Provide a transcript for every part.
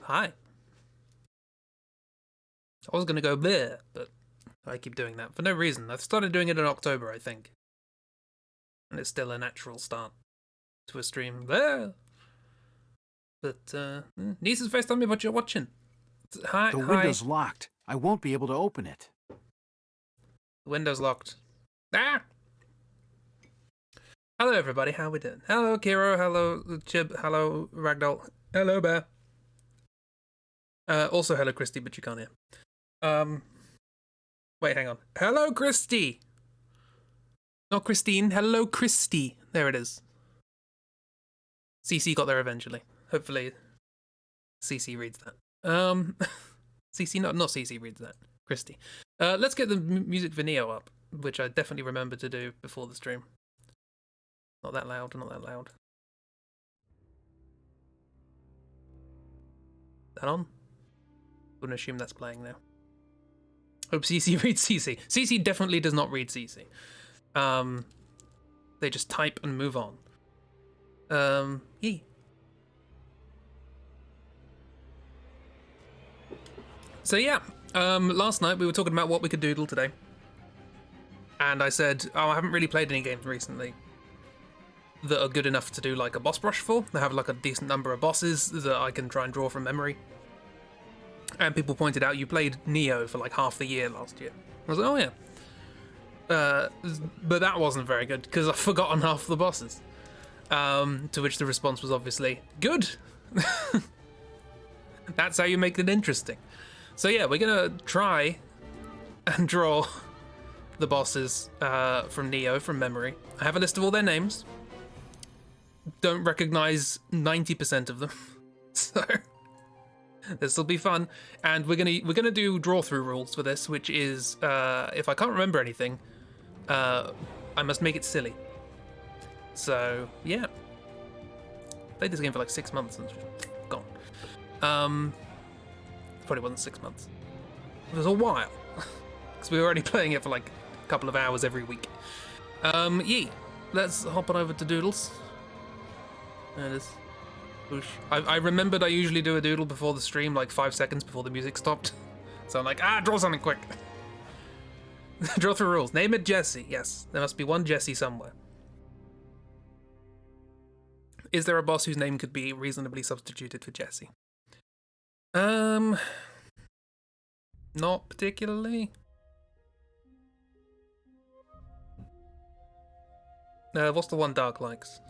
hi. I was gonna go there, but I keep doing that for no reason. I've started doing it in October, I think. And it's still a natural start to a stream there. But, Nisa's face, tell me what you're watching. Hi, The window's locked. I won't be able to open it. The window's locked. Ah! Hello, everybody. How we doing? Hello, Kiro. Hello, Chib. Hello, Ragdoll. Hello, Bear. Also, hello, Christy, but you can't hear. Wait, hang on. Hello, Christy! Not Christine. Hello, Christy. There it is. CC got there eventually. Hopefully, CC reads that. CC, not CC reads that. Christy. Let's get the music for Nioh up, which I definitely remember to do before the stream. Not that loud, not that loud. That on? Wouldn't assume that's playing now. Hope CC reads CC. CC definitely does not read CC. They just type and move on. Yee. So yeah, last night we were talking about what we could doodle today. And I said, oh, I haven't really played any games recently that are good enough to do like a boss brush for. They have like a decent number of bosses that I can try and draw from memory. And people pointed out you played Nioh for like half the year last year. I was like, oh yeah. But that wasn't very good because I've forgotten half the bosses. To which the response was obviously, good. That's how you make it interesting. So yeah, we're gonna try and draw the bosses from Nioh from memory. I have a list of all their names. Don't recognize 90% of them, so this will be fun. And we're gonna do draw through rules for this, which is if I can't remember anything, I must make it silly. So yeah, played this game for like 6 months and gone. Probably wasn't 6 months. It was a while because we were already playing it for like a couple of hours every week. Yee, let's hop on over to doodles. There it is. Whoosh. I remembered I usually do a doodle before the stream, like 5 seconds before the music stopped. So I'm like, draw something quick. Draw through rules. Name it Jesse. Yes, there must be one Jesse somewhere. Is there a boss whose name could be reasonably substituted for Jesse? Not particularly. What's the one Dark likes?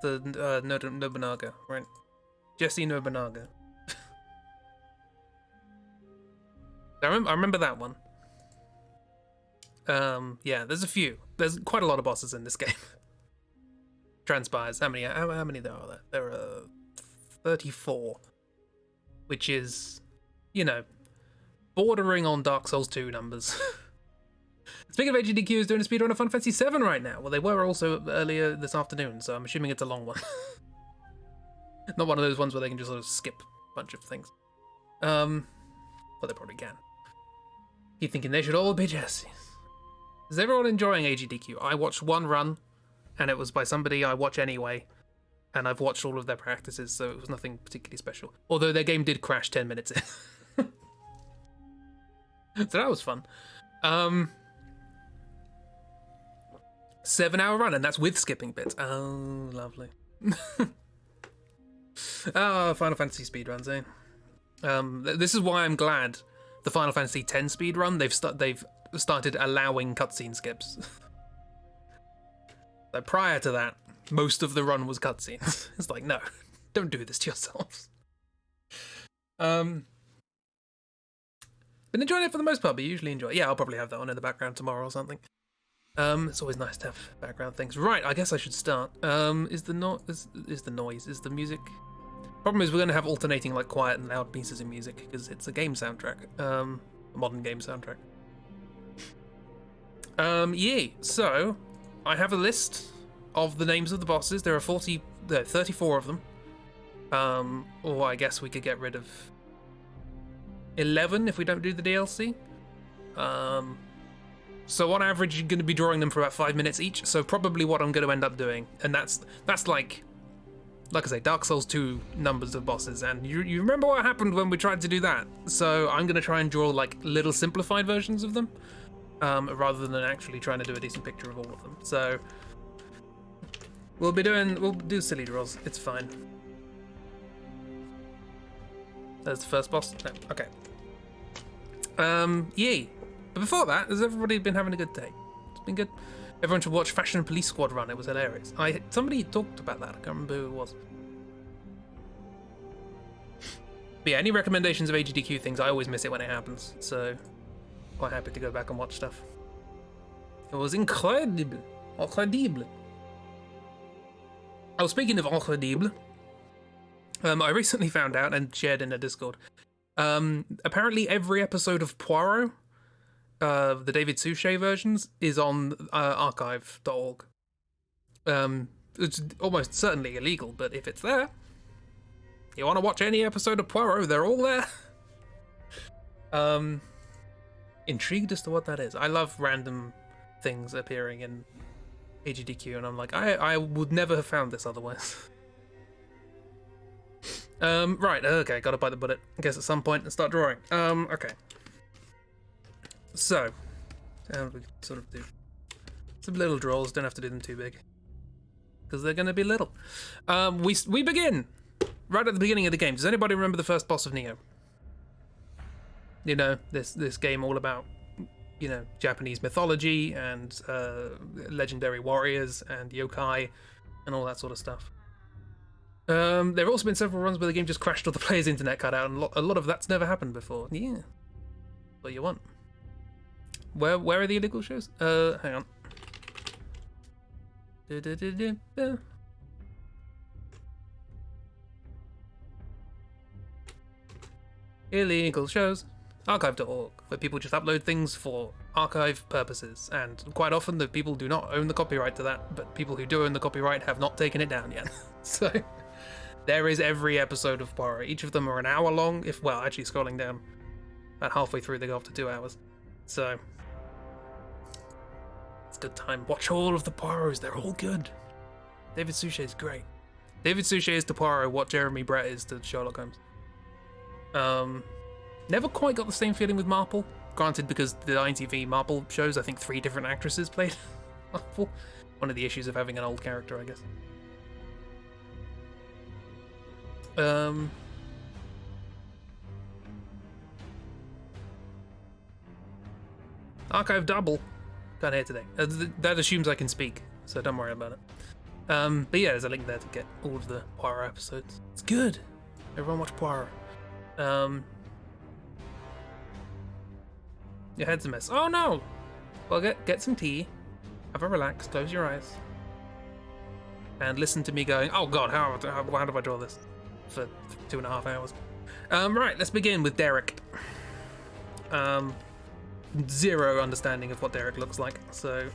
The Nobunaga, right? Jesse Nobunaga. I remember that one. Yeah, there's a few. There's quite a lot of bosses in this game. Transpires. How many there are there? There are 34. Which is, you know, bordering on Dark Souls 2 numbers. Speaking of HDQ, is doing a speedrun of Final Fantasy 7 right now. Well, they were also earlier this afternoon, so I'm assuming it's a long one. Not one of those ones where they can just sort of skip a bunch of things. But they probably can. Keep thinking they should all be Jessies. Is everyone enjoying AGDQ? I watched one run, and it was by somebody I watch anyway. And I've watched all of their practices, so it was nothing particularly special. Although their game did crash 10 minutes in. So that was fun. 7-hour run, and that's with skipping bits. Oh, lovely. Final Fantasy speedruns, eh? This is why I'm glad the Final Fantasy X speedrun, they've started allowing cutscene skips. So prior to that, most of the run was cutscenes. It's like, no, don't do this to yourselves. Been enjoying it for the most part, but usually enjoy it. Yeah, I'll probably have that on in the background tomorrow or something. It's always nice to have background things. Right, I guess I should start. Is the music? Problem is we're going to have alternating like quiet and loud pieces of music because it's a game soundtrack, a modern game soundtrack. Yeah. So I have a list of the names of the bosses. There are 34 of them. Or I guess we could get rid of 11 if we don't do the DLC. So on average, you're going to be drawing them for about 5 minutes each. So probably what I'm going to end up doing, and that's like like I say, Dark Souls 2 numbers of bosses, and you remember what happened when we tried to do that. So I'm gonna try and draw like little simplified versions of them, rather than actually trying to do a decent picture of all of them. So we'll do silly draws. It's fine. That's the first boss. No, okay. Yay. But before that, has everybody been having a good day? It's been good. Everyone should watch Fashion and Police Squad run. It was hilarious. Somebody talked about that. I can't remember who it was. But yeah, any recommendations of AGDQ things, I always miss it when it happens. So, quite happy to go back and watch stuff. It was incredible. Incredible. Oh, speaking of incredible, I recently found out and shared in a Discord. Apparently every episode of Poirot, the David Suchet versions, is on archive.org. It's almost certainly illegal, but if it's there, you want to watch any episode of Poirot, they're all there. Intrigued as to what that is. I love random things appearing in AGDQ, and I'm like, I would never have found this otherwise. Right, okay, gotta bite the bullet. I guess at some point and start drawing. Okay. So, we sort of do some little draws, don't have to do them too big. Because they're gonna be little. We begin right at the beginning of the game. Does anybody remember the first boss of Nioh? You know, this game all about, you know, Japanese mythology and legendary warriors and yokai and all that sort of stuff. There have also been several runs where the game just crashed or the player's internet cut out, and a lot of that's never happened before. Yeah. What you want. Where are the illegal shows? Hang on. Illegal shows. Archive.org, where people just upload things for archive purposes, and quite often the people do not own the copyright to that, but people who do own the copyright have not taken it down yet. So there is every episode of Poirot. Each of them are an hour long, actually scrolling down about halfway through they go up to 2 hours. So it's a good time. Watch all of the Poirots, they're all good. David Suchet is great. David Suchet is to Poirot what Jeremy Brett is to Sherlock Holmes. Never quite got the same feeling with Marple. Granted, because the ITV Marple shows, I think 3 different actresses played Marple. One of the issues of having an old character, I guess. Archive double. Can't hear today. That assumes I can speak, so don't worry about it. But yeah, there's a link there to get all of the Poirot episodes. It's good. Everyone watch Poirot. Your head's a mess. Oh no! Well, get some tea. Have a relax. Close your eyes. And listen to me going, oh god, how do I draw this? For 2.5 hours. Right, let's begin with Derek. Zero understanding of what Derek looks like, so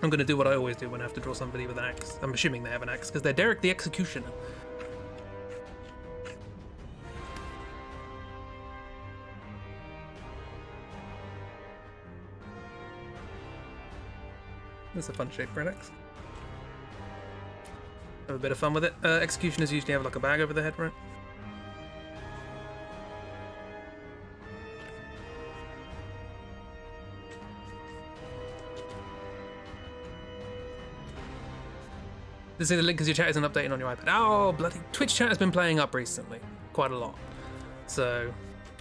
I'm gonna do what I always do when I have to draw somebody with an axe. I'm assuming they have an axe, because they're Derek the Executioner. That's a fun shape for an axe. Have a bit of fun with it. Executioners usually have like a bag over their head, right? This is the link because your chat isn't updating on your iPad. Oh, bloody Twitch chat has been playing up recently. Quite a lot. So,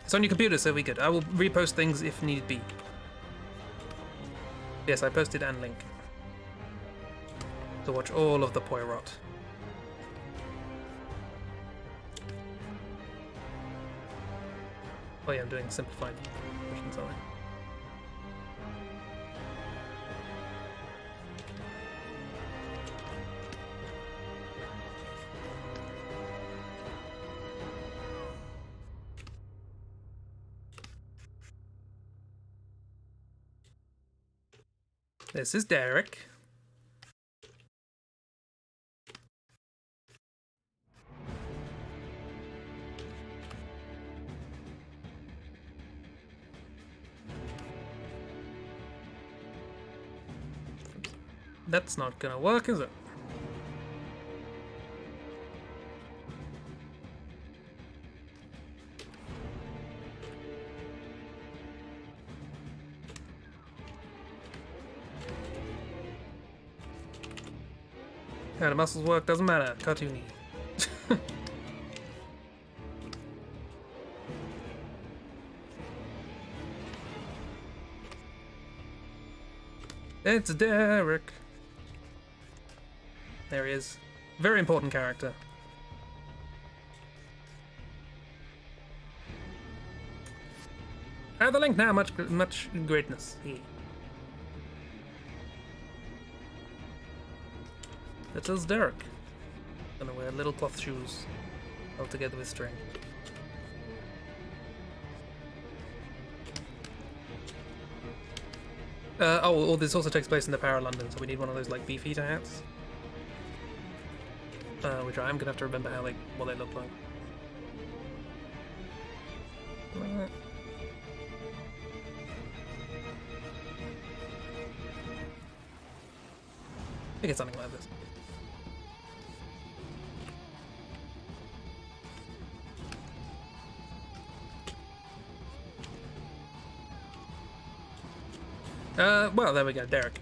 it's on your computer, so we good. I will repost things if need be. Yes, I posted and link to watch all of the Poirot. Oh yeah, I'm doing simplified versions, aren't I? This is Derek. That's not gonna work, is it? How the muscles work doesn't matter. Cartoony. It's Derek. There he is. Very important character. The link now, much greatness. Yeah. That is Derek. Gonna wear little cloth shoes, held together with string. Oh, this also takes place in the Power of London, so we need one of those like beefeater hats. Which I am gonna have to remember what they look like. I think it's something like this. Well, there we go, Derek.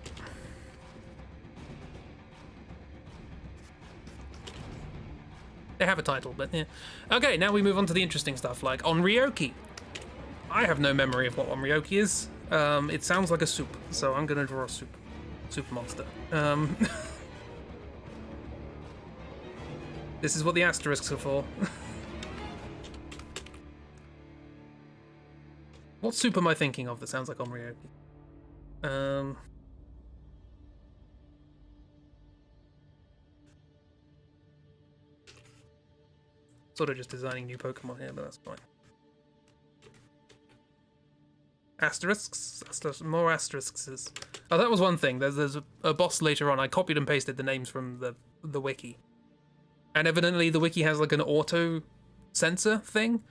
They have a title, but yeah. Okay, now we move on to the interesting stuff, like onryoki. I have no memory of what onryoki is. It sounds like a soup, so I'm gonna draw a soup. Soup monster. This is what the asterisks are for. What soup am I thinking of that sounds like onryoki? Sort of just designing new Pokemon here, but that's fine. Asterisks? More asterisks. Oh, that was one thing. There's a boss later on. I copied and pasted the names from the wiki. And evidently the wiki has like an auto censor thing.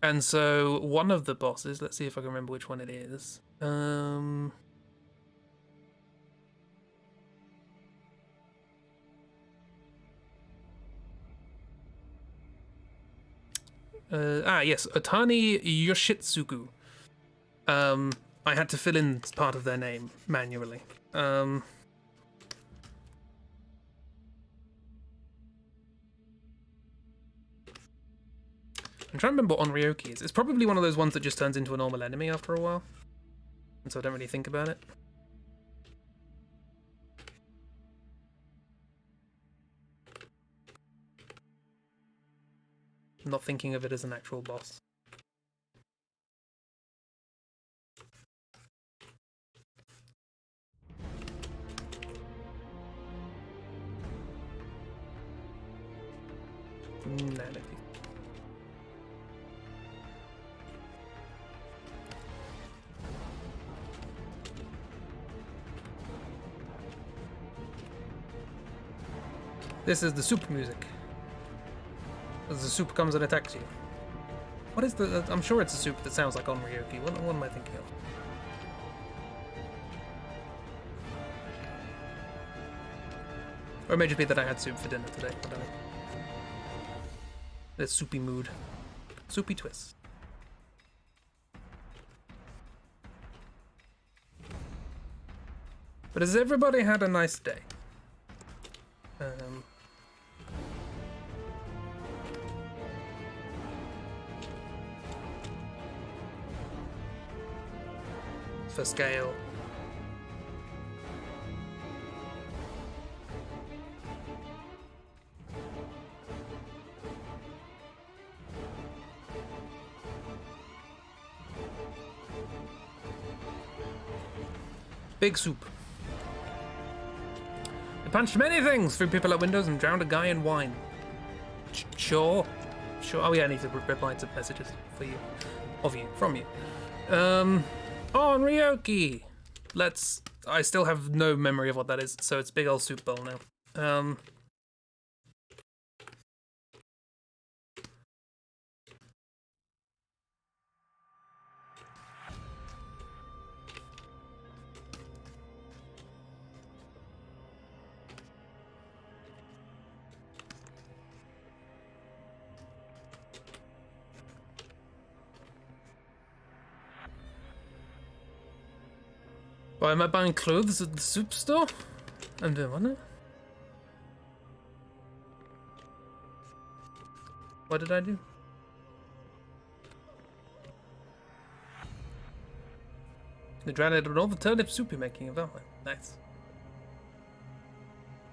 And so one of the bosses, let's see if I can remember which one it is. Yes, Otani Yoshitsugu. I had to fill in part of their name manually. I'm trying to remember what onryoki is. It's probably one of those ones that just turns into a normal enemy after a while. And so I don't really think about it. I'm not thinking of it as an actual boss. Humanity. This is the soup music. As the soup comes and attacks you. What is the... I'm sure it's a soup that sounds like onryoki. What am I thinking of? Or it may just be that I had soup for dinner today. I don't know. This soupy mood. Soupy twist. But has everybody had a nice day? For scale. Big soup. I punched many things, threw people at windows, and drowned a guy in wine. Sure. Oh yeah, I need to reply to messages for you. From you. Onryoki! I still have no memory of what that is, so it's big old soup bowl now. Why am I buying clothes at the soup store? I'm doing what now? What did I do? The granite and all the turnip soup you're making of that. Nice.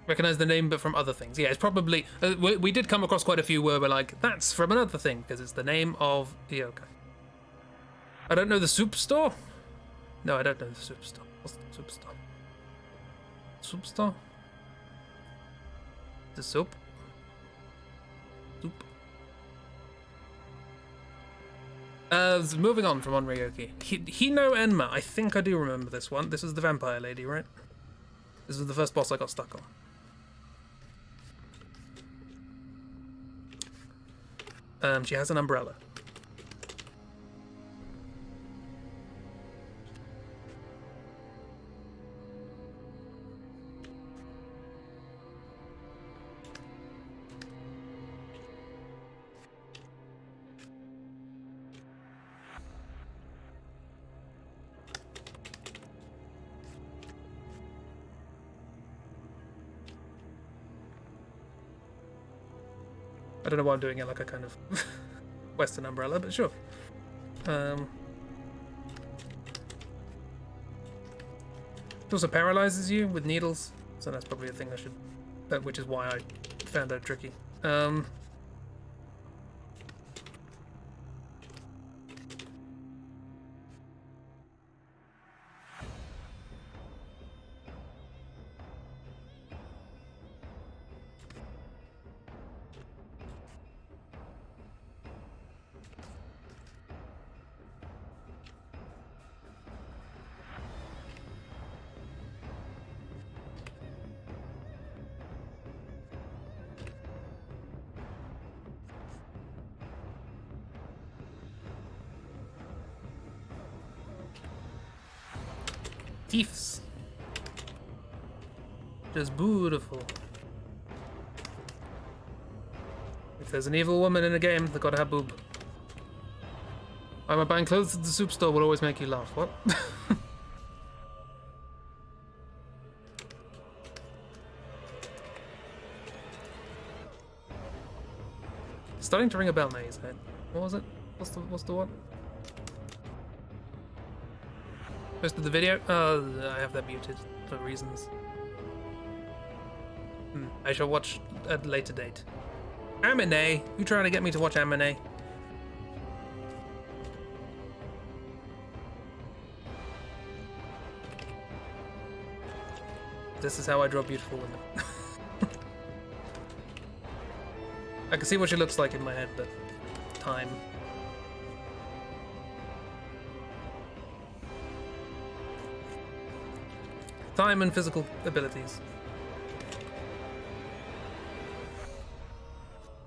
Recognize the name, but from other things. Yeah, it's probably... we did come across quite a few where we're like, that's from another thing, because it's the name of the yokai. I don't know the soup store? No, I don't know the soup store. What's the soup store? Soup store? The soap? Soup? Moving on from Onryoki. Hino Enma. I think I do remember this one. This is the vampire lady, right? This is the first boss I got stuck on. She has an umbrella. I don't know why I'm doing it like a kind of Western umbrella, but sure. It also paralyzes you with needles, so that's probably a thing I should... which is why I found that tricky. Thieves. Just beautiful. If there's an evil woman in a game, they gotta have boob. Why am I buying clothes at the soup store will always make you laugh. What? Starting to ring a bell now, is it? What was it? What's the one? Most of the video? I have that muted for reasons. I shall watch at a later date. Anime? You trying to get me to watch anime? This is how I draw beautiful women. I can see what she looks like in my head, but time. Time and physical abilities.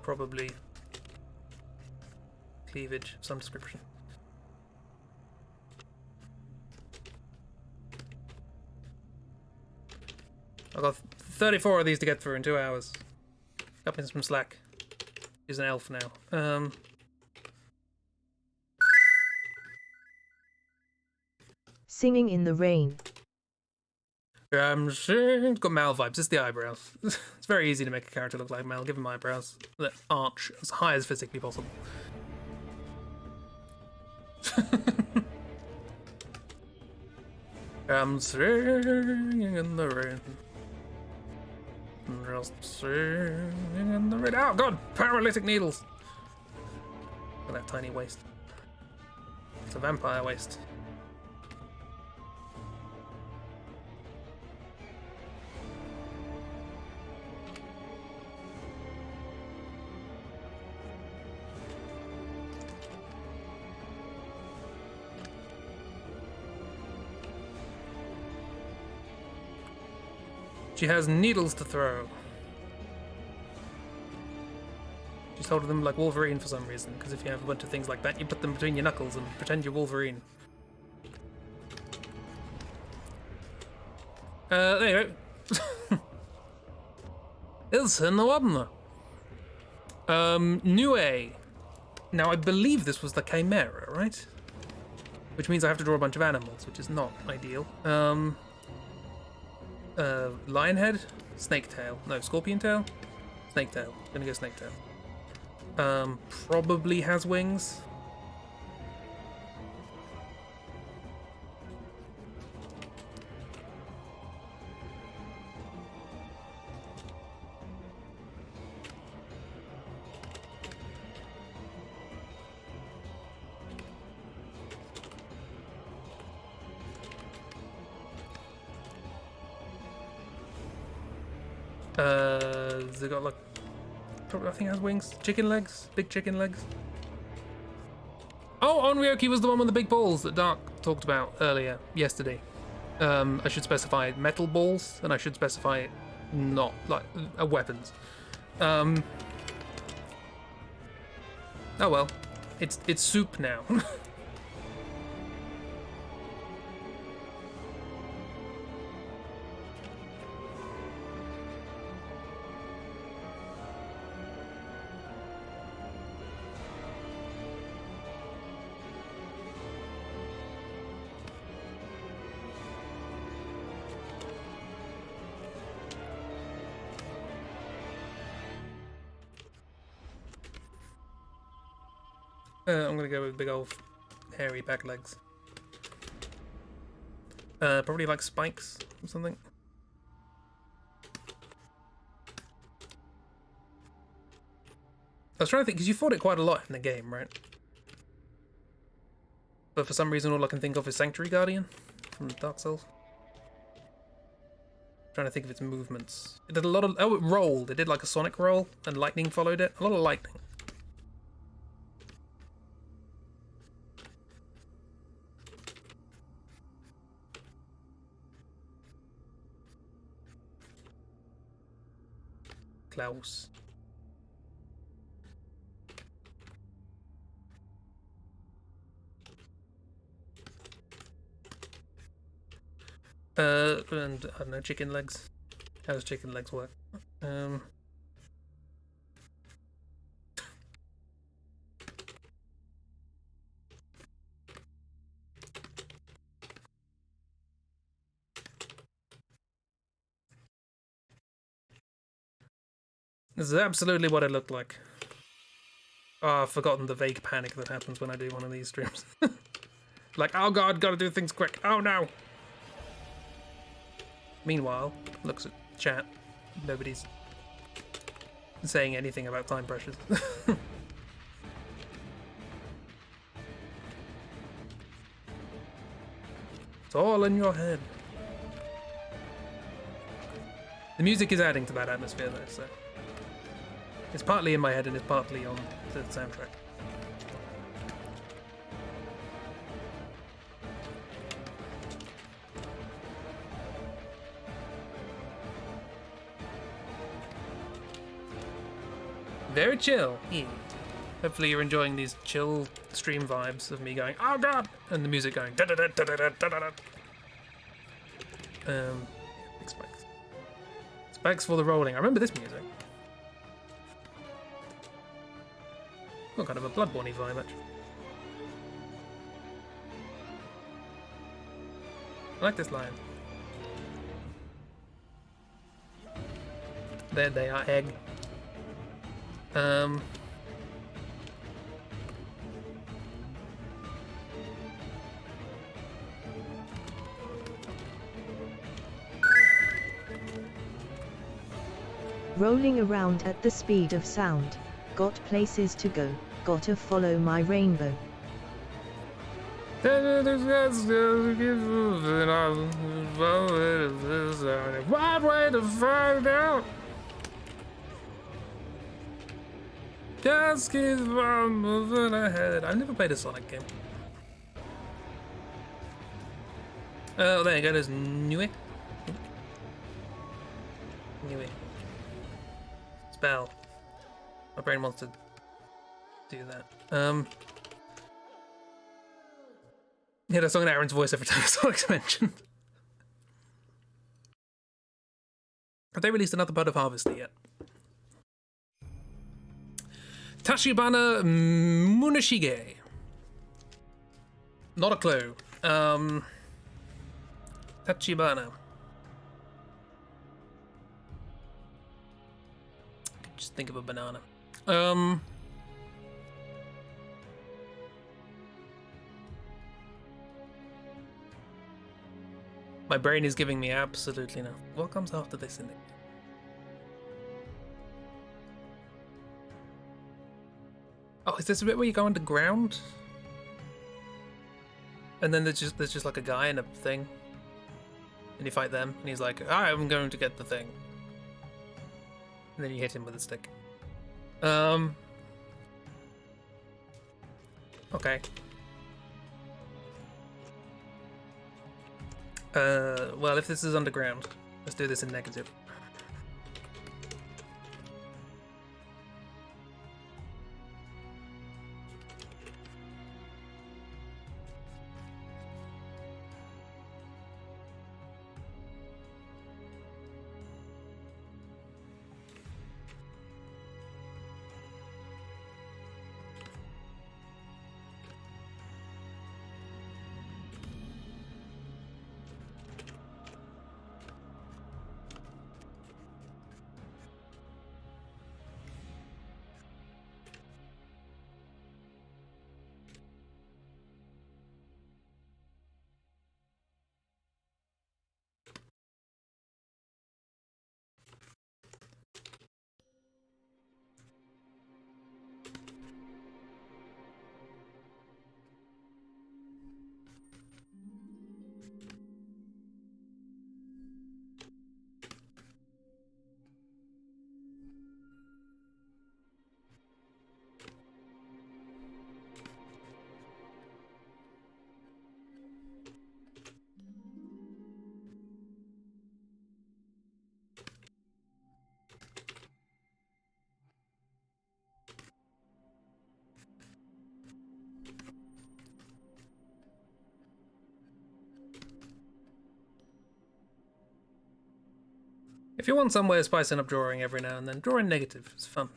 Probably cleavage of some description. I've got 34 of these to get through in 2 hours. Got me some slack. He's an elf now. Singing in the rain. I'm sure it's got Mal vibes. It's the eyebrows. It's very easy to make a character look like Mal. Give him eyebrows that arch as high as physically possible. I'm singing in the rain. Just singing in the rain. Oh god! Paralytic needles! Look at that tiny waist. It's a vampire waist. She has needles to throw. She's holding them like Wolverine for some reason, because if you have a bunch of things like that, you put them between your knuckles and pretend you're Wolverine. There you go. It's in the one. Nioh. Now I believe this was the Chimera, right? Which means I have to draw a bunch of animals, which is not ideal. Lion head? Snake tail. No, scorpion tail? Snake tail. Gonna go snake tail. Probably has wings. They got like, probably, I think it has wings. Chicken legs, big chicken legs. Oh, Onryoki was the one with the big balls that Dark talked about earlier, yesterday. I should specify metal balls, and I should specify not like weapons. Oh well, it's soup now. I'm gonna go with big old hairy back legs. Probably like spikes or something. I was trying to think, because you fought it quite a lot in the game, right? But for some reason all I can think of is Sanctuary Guardian from Dark Souls. Trying to think of its movements. It did a lot of... Oh, it rolled. It did like a sonic roll, and lightning followed it. A lot of lightning. Klaus. And I don't know, chicken legs. How does chicken legs work? This is absolutely what it looked like. Oh, I've forgotten the vague panic that happens when I do one of these streams. Like, oh god, gotta do things quick. Oh no! Meanwhile, looks at chat. Nobody's saying anything about time pressures. It's all in your head. The music is adding to that atmosphere though, so it's partly in my head and it's partly on the soundtrack. Very chill. Yeah. Hopefully you're enjoying these chill stream vibes of me going, oh god, and the music going da da da da da da da da. Big spikes. Spikes for the rolling. I remember this music. Got kind of a Bloodborne-y vibe actually. I like this line. There they are, egg. Rolling around at the speed of sound. Got places to go. Gotta follow my rainbow. What way to find out? Just keep on moving ahead. I've never played a Sonic game. Oh, there you go. There's Nioh. Nioh. Spell. My brain wants to do that. Yeah, that's song in Aaron's voice every time Sonic's mentioned. Have they released another Bud of Harvester yet? Tachibana Munashige. Not a clue. Tachibana. Just think of a banana. My brain is giving me absolutely nothing. What comes after this in it? Oh, is this a bit where you go underground? And then there's just like a guy and a thing. And you fight them, and he's like, I'm going to get the thing. And then you hit him with a stick. Okay. Well, if this is underground, let's do this in negative. If you want some way of spicing up drawing every now and then, draw in negative. It's fun.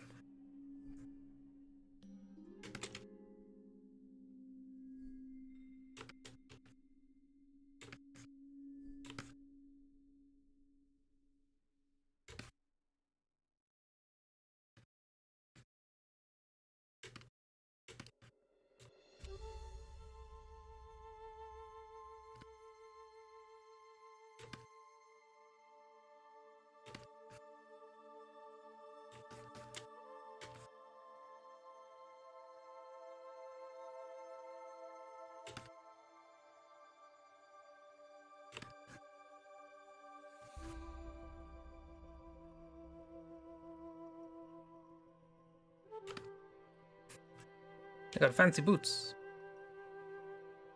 I got fancy boots.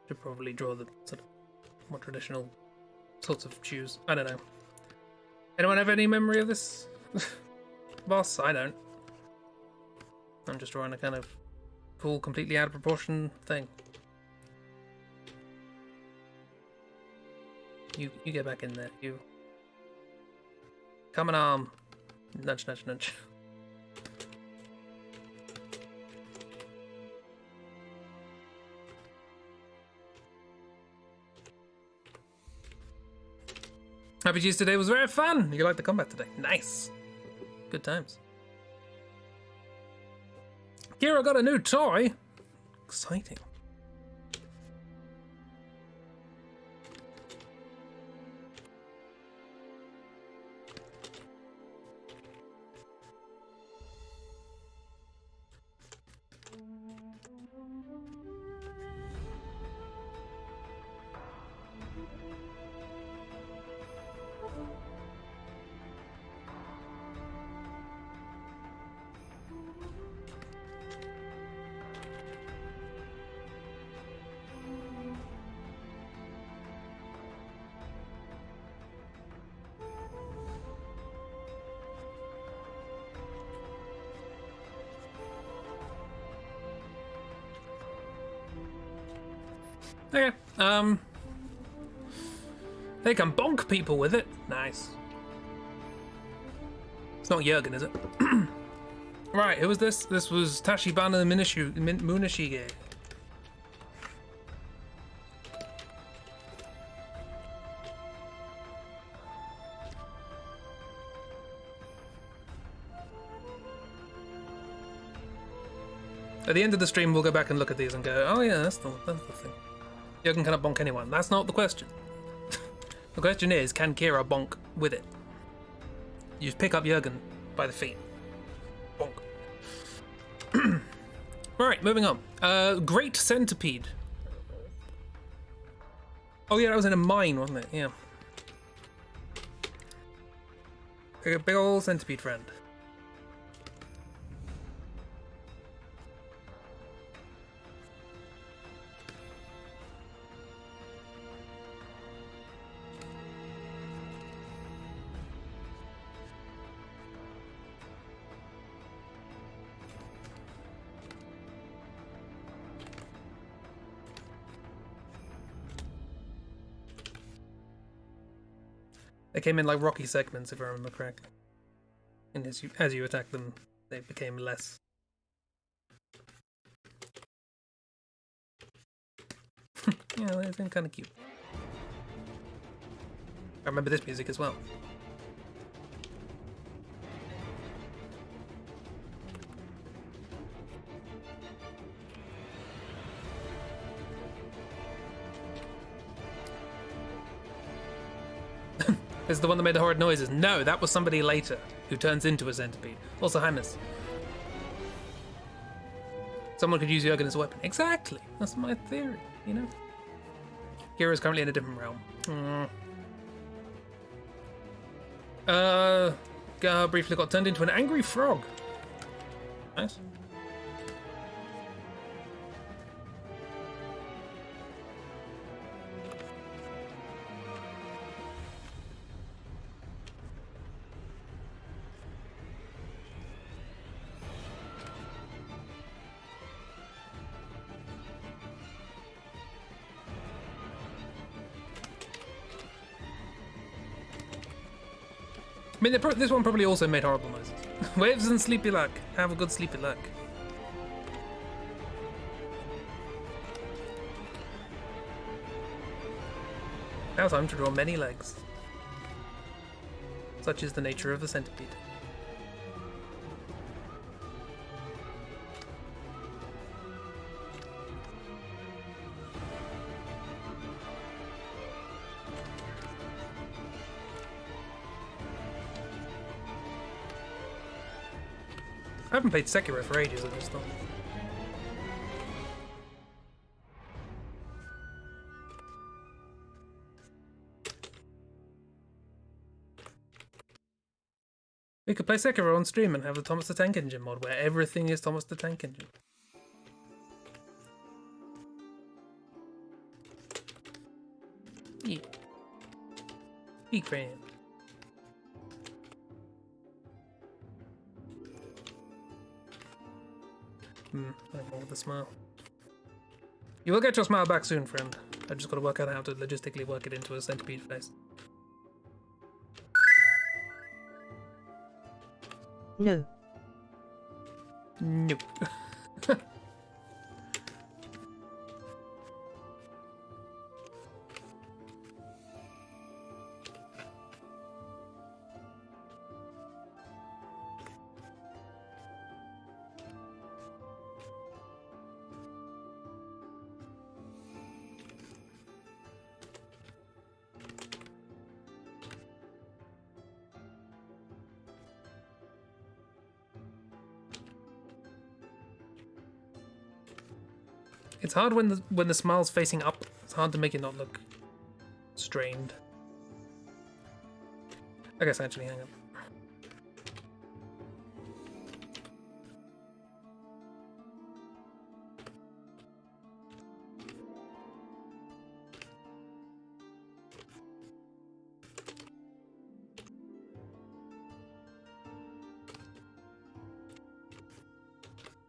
Should probably draw the sort of more traditional sorts of shoes. I don't know. Anyone have any memory of this boss? I don't. I'm just drawing a kind of cool, completely out of proportion thing. You get back in there. You come and arm. Nudge, nudge, nudge. RPGs today was very fun. You liked the combat today. Nice. Good times. Kira got a new toy. Exciting. Okay, they can bonk people with it. Nice. It's not Jurgen, is it? Right, who was this? This was Tachibana Munashige. At the end of the stream, we'll go back and look at these and go, oh yeah, that's the thing. Jurgen cannot bonk anyone. That's not the question. The question is, can Kira bonk with it? You just pick up Jurgen by the feet. Bonk. Alright, moving on. Great Centipede. Oh yeah, that was in a mine, wasn't it? Yeah. A big old centipede friend. They came in like rocky segments, if I remember correctly. And as you attack them, they became less. Yeah, they're kind of cute. I remember this music as well. This is the one that made the horrid noises. No, that was somebody later who turns into a centipede. Also, Hannes. Someone could use Jurgen as a weapon. Exactly. That's my theory, you know? Kira is currently in a different realm. Gar briefly got turned into an angry frog. Nice. I mean, this one probably also made horrible noises. Waves and sleepy luck. Have a good sleepy luck. Now time to draw many legs. Such is the nature of the centipede. I haven't played Sekiro for ages, I just thought. We could play Sekiro on stream and have the Thomas the Tank Engine mod where everything is Thomas the Tank Engine. Yeah. Big friend. I don't want the smile. You will get your smile back soon, friend. I just gotta work out how to logistically work it into a centipede face. No. Nope. It's hard when the smile's facing up. It's hard to make it not look strained. I guess actually, hang on.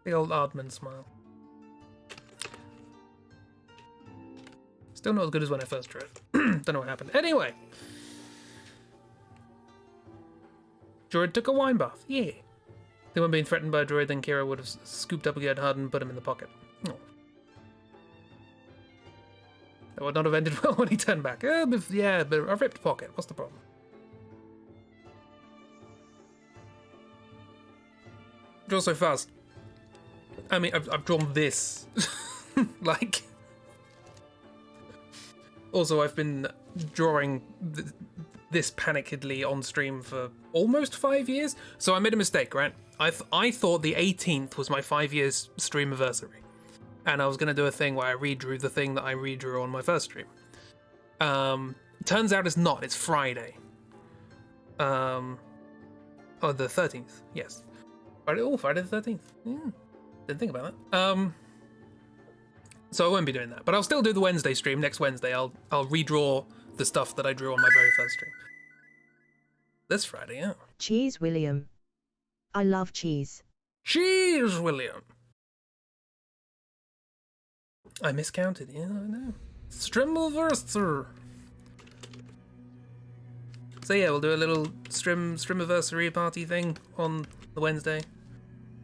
The old Aardman smile. Still not as good as when I first drew it. Don't know what happened. Anyway. Droid took a wine bath. Yeah. They weren't being threatened by a droid, then Kira would have scooped up Gerhard and put him in the pocket. Oh. That would not have ended well when he turned back. Yeah, but a ripped pocket. What's the problem? Draw so fast. I mean, I've drawn this. Like... Also, I've been drawing this panickedly on stream for almost 5 years. So I made a mistake, right? I thought the 18th was my 5 years stream anniversary, and I was gonna do a thing where I redrew the thing that I redrew on my first stream. Turns out it's not. It's Friday. Oh, the 13th. Yes. Friday the 13th. Yeah. Didn't think about that. So I won't be doing that, but I'll still do the Wednesday stream next Wednesday. I'll redraw the stuff that I drew on my very first stream. This Friday, yeah. Cheese William. I love cheese. Cheese William. I miscounted. Yeah, I know. Streamiversary. So yeah, we'll do a little streamiversary party thing on the Wednesday.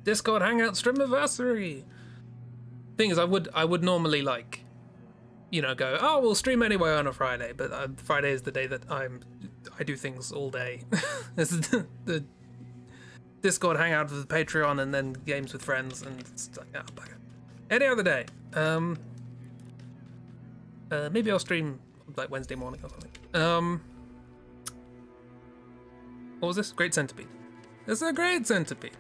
Discord Hangout streamiversary. Thing is, I would normally like, you know, go, oh, we'll stream anyway on a Friday, but Friday is the day that I do things all day. This is the Discord Hangout with the Patreon, and then games with friends, and it's like, oh, bugger. Any other day. Maybe I'll stream like Wednesday morning or something. What was this? Great Centipede. It's a great centipede.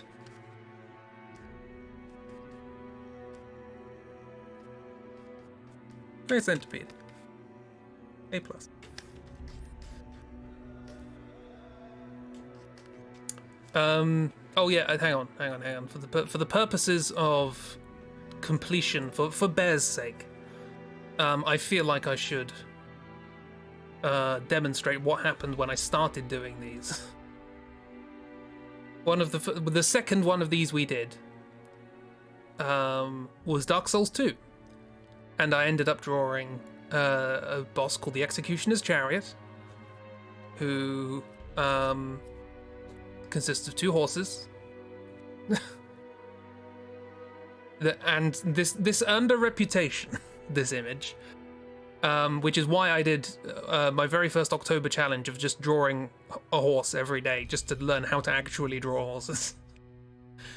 Great Centipede. A+. Oh yeah, hang on. For the purposes of completion, for Bear's sake, I feel like I should demonstrate what happened when I started doing these. The second one of these we did was Dark Souls 2. And I ended up drawing a boss called the Executioner's Chariot, who consists of 2 horses. And this earned a reputation, this image, which is why I did my very first October challenge of just drawing a horse every day, just to learn how to actually draw horses.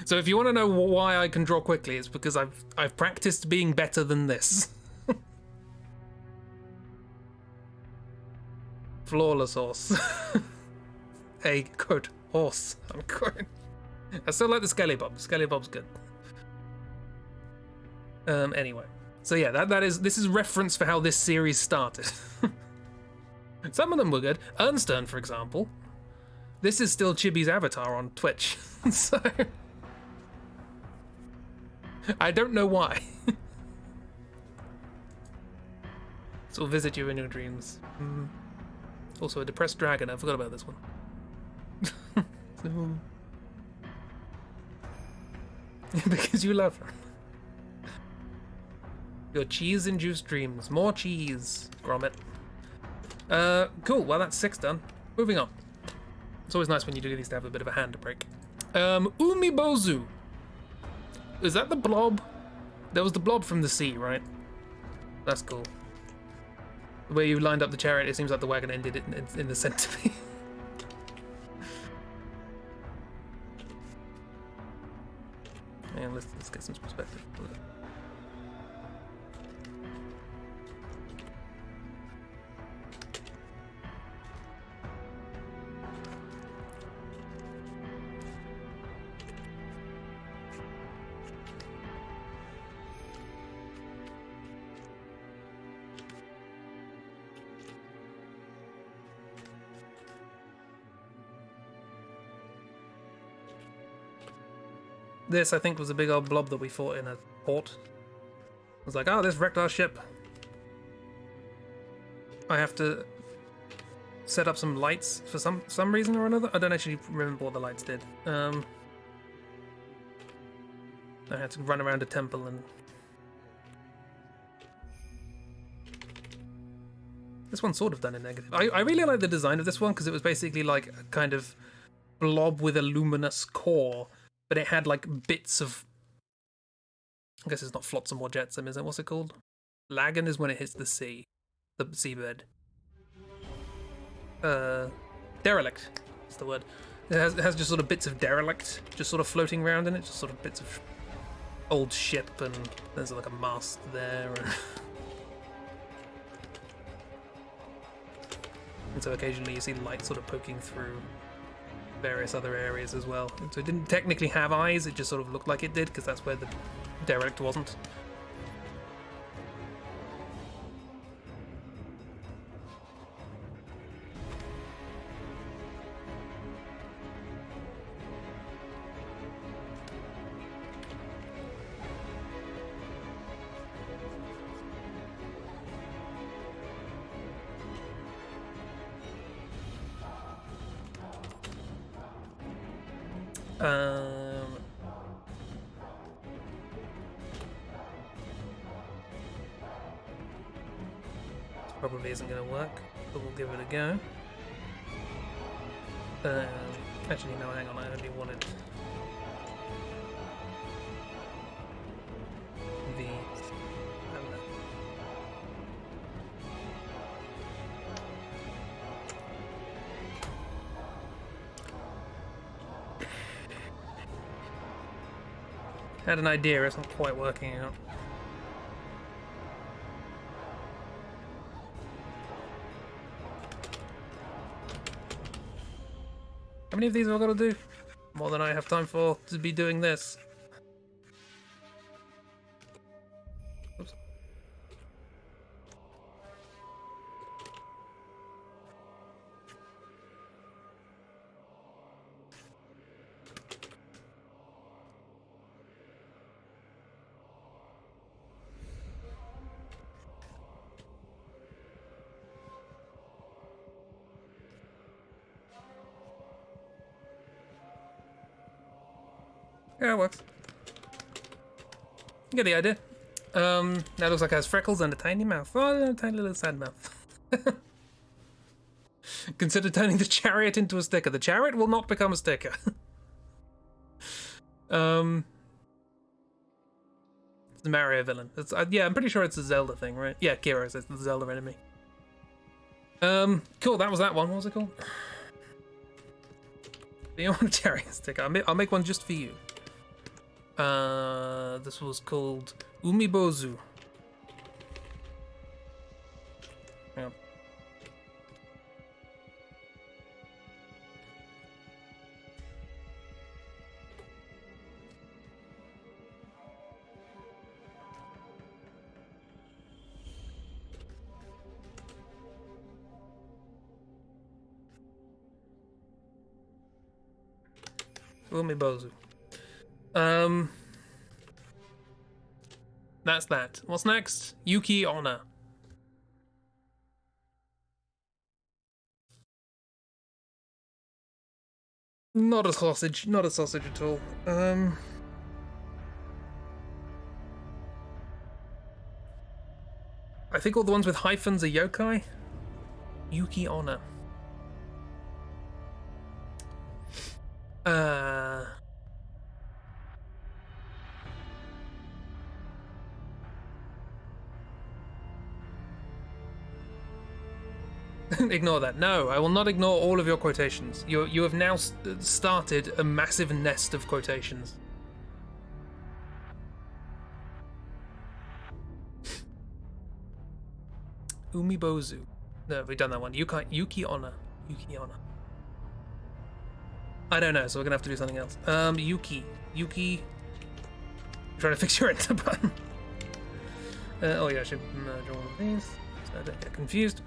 So if you want to know why I can draw quickly, it's because I've practiced being better than this. Flawless horse. A quote horse unquote. I still like the Skelly Bob. Skelly Bob's good. Anyway, so yeah, this is reference for how this series started. Some of them were good. Ernstern, for example. This is still Chibi's avatar on Twitch. So I don't know why. So we'll visit you in your dreams. Also a depressed dragon. I forgot about this one. Because you love her. Your cheese-induced dreams. More cheese, Gromit. Cool. Well, that's 6 done. Moving on. It's always nice when you do these to have a bit of a hand to break. Umibozu. Is that the blob? There was the blob from the sea, right? That's cool. The way you lined up the chariot, it seems like the wagon ended in the centipede. And let's get some perspective. This, I think, was a big old blob that we fought in a port. I was like, oh, this wrecked our ship. I have to set up some lights for some reason or another. I don't actually remember what the lights did. I had to run around a temple and... This one's sort of done in negative. I really like the design of this one because it was basically like a kind of blob with a luminous core, but it had like bits of... I guess it's not flotsam or jetsam, is it? What's it called? Lagan is when it hits the sea. The seabed. Derelict is the word. It has just sort of bits of derelict just sort of floating around in it, just sort of bits of old ship, and there's like a mast there. And And so occasionally you see light sort of poking through various other areas as well. And so it didn't technically have eyes, it just sort of looked like it did, because that's where the derelict wasn't. Probably isn't going to work, but we'll give it a go. Actually, no, hang on, I only wanted these. Had an idea, it's not quite working out. How many of these have I got to do? More than I have time for to be doing this. Oops. Yeah, it works. You get the idea. That looks like it has freckles and a tiny mouth. Oh, a tiny little sad mouth. Consider turning the chariot into a sticker. The chariot will not become a sticker. It's the Mario villain. It's, yeah, I'm pretty sure it's a Zelda thing, right? Yeah, Kira is the Zelda enemy. Cool, that was that one. What was it called? You want a chariot sticker? I'll make one just for you. This was called Umibozu. Yeah. Umibozu. That's that. What's next? Yuki Onna. Not a sausage. Not a sausage at all. I think all the ones with hyphens are yokai. Yuki Onna. Ignore that. No, I will not ignore all of your quotations. You have now started a massive nest of quotations. Umibozu. No, we've done that one. Yuki Onna. Yuki Onna. I don't know, so we're gonna have to do something else. Yuki. I'm trying to fix your enter button. Oh yeah, I should merge all of these so I don't get confused.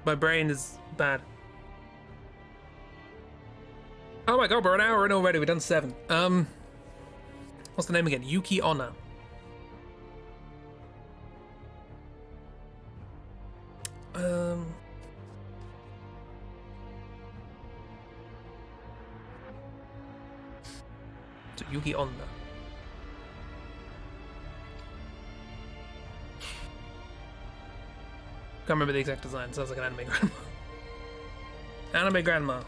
My brain is bad. Oh my god, we're an hour in already. We've done 7. What's the name again? Yuki Onna. So Yuki Onna. Can't remember the exact design. Sounds like an anime grandma. Anime grandma.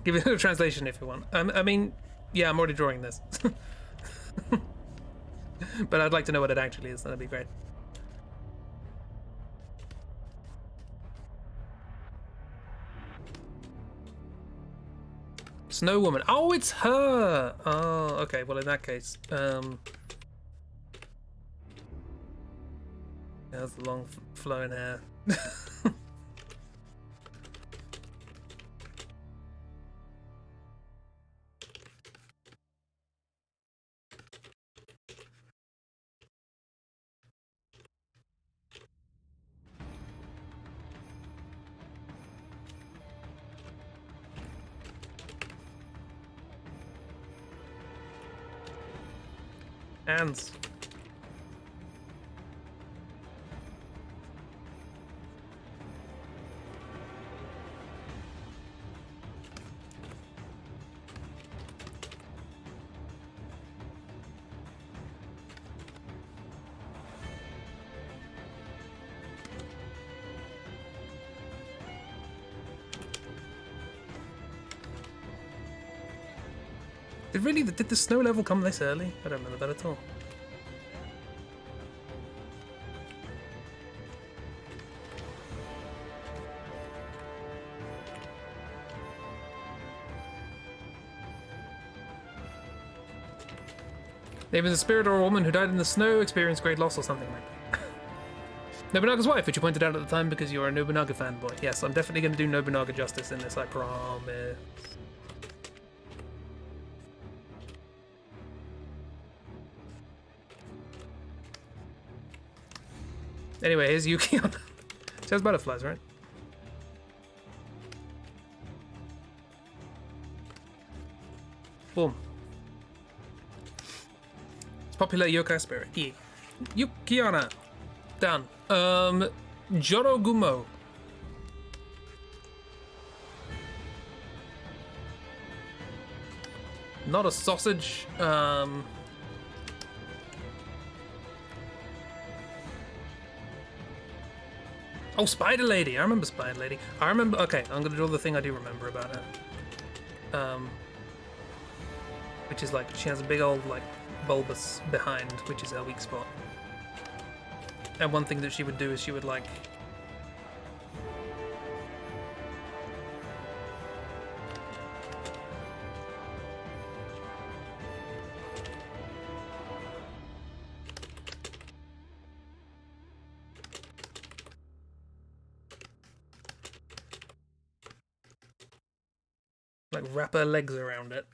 Give it a translation if you want. I mean, yeah, I'm already drawing this. But I'd like to know what it actually is. That'd be great. Snow Woman. Oh, it's her! Oh, okay. Well, in that case, there's the long flowing hair. Hands. Did the snow level come this early? I don't remember that at all. Maybe the spirit or a woman who died in the snow experienced great loss or something like that. Nobunaga's wife, which you pointed out at the time because you're a Nobunaga fanboy. Yes, I'm definitely going to do Nobunaga justice in this, I promise. Anyway, here's Yuki on. She has butterflies, right? Boom. It's popular yokai spirit. Yeah. Yukiana. Done. Jorogumo. Not a sausage. Oh, Spider Lady. I remember Spider Lady. I remember. Okay, I'm gonna draw the thing I do remember about her. Which is like she has a big old like bulbous behind, which is her weak spot. And one thing that she would do is she would like wrap her legs around it.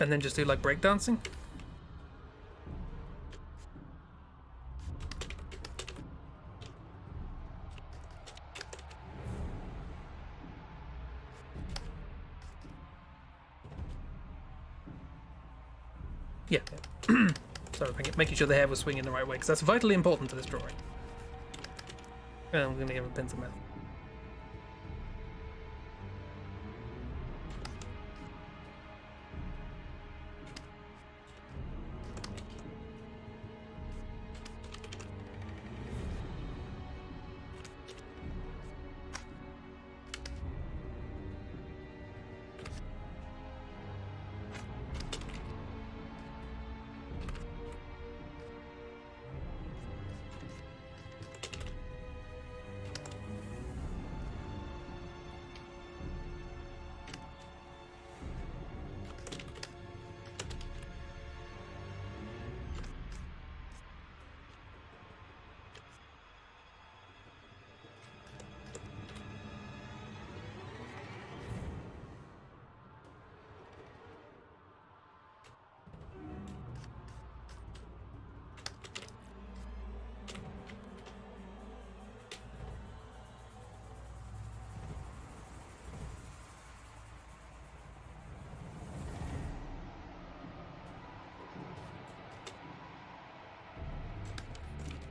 And then just do like breakdancing. Yeah. Sorry, making sure the hair was swinging the right way, because that's vitally important to this drawing. I'm going to give a pencil mouth.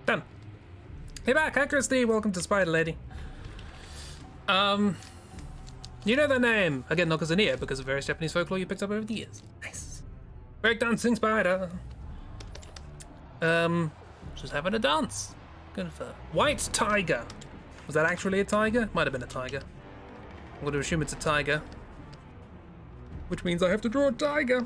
Done. Hey back, hi Christy, welcome to Spider Lady. You know their name. Again, not because of Nioh, because of various Japanese folklore you picked up over the years. Nice. Breakdancing spider. Just having a dance. Good for White Tiger. Was that actually a tiger? Might have been a tiger. I'm going to assume it's a tiger. Which means I have to draw a tiger.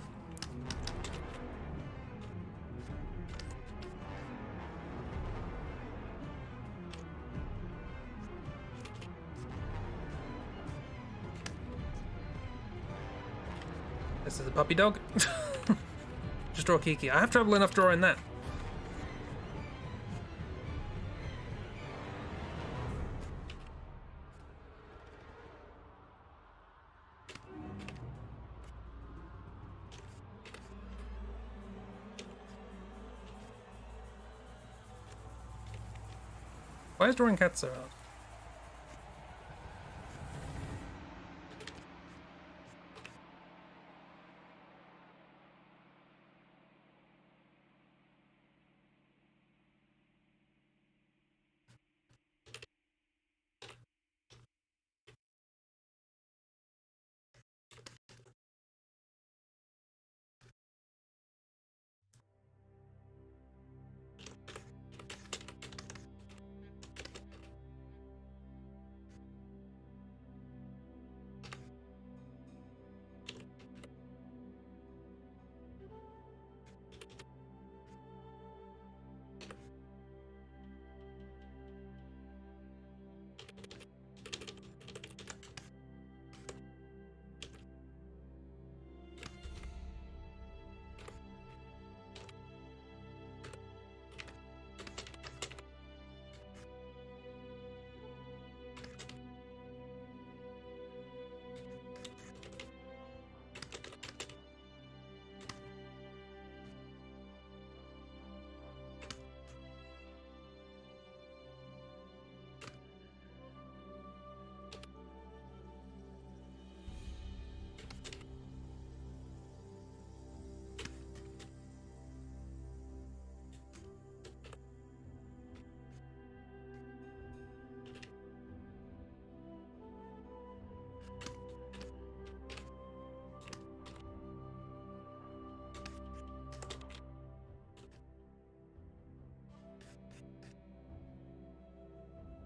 This is a puppy dog. Just draw Kiki. I have trouble enough drawing that. Why is drawing cats so hard?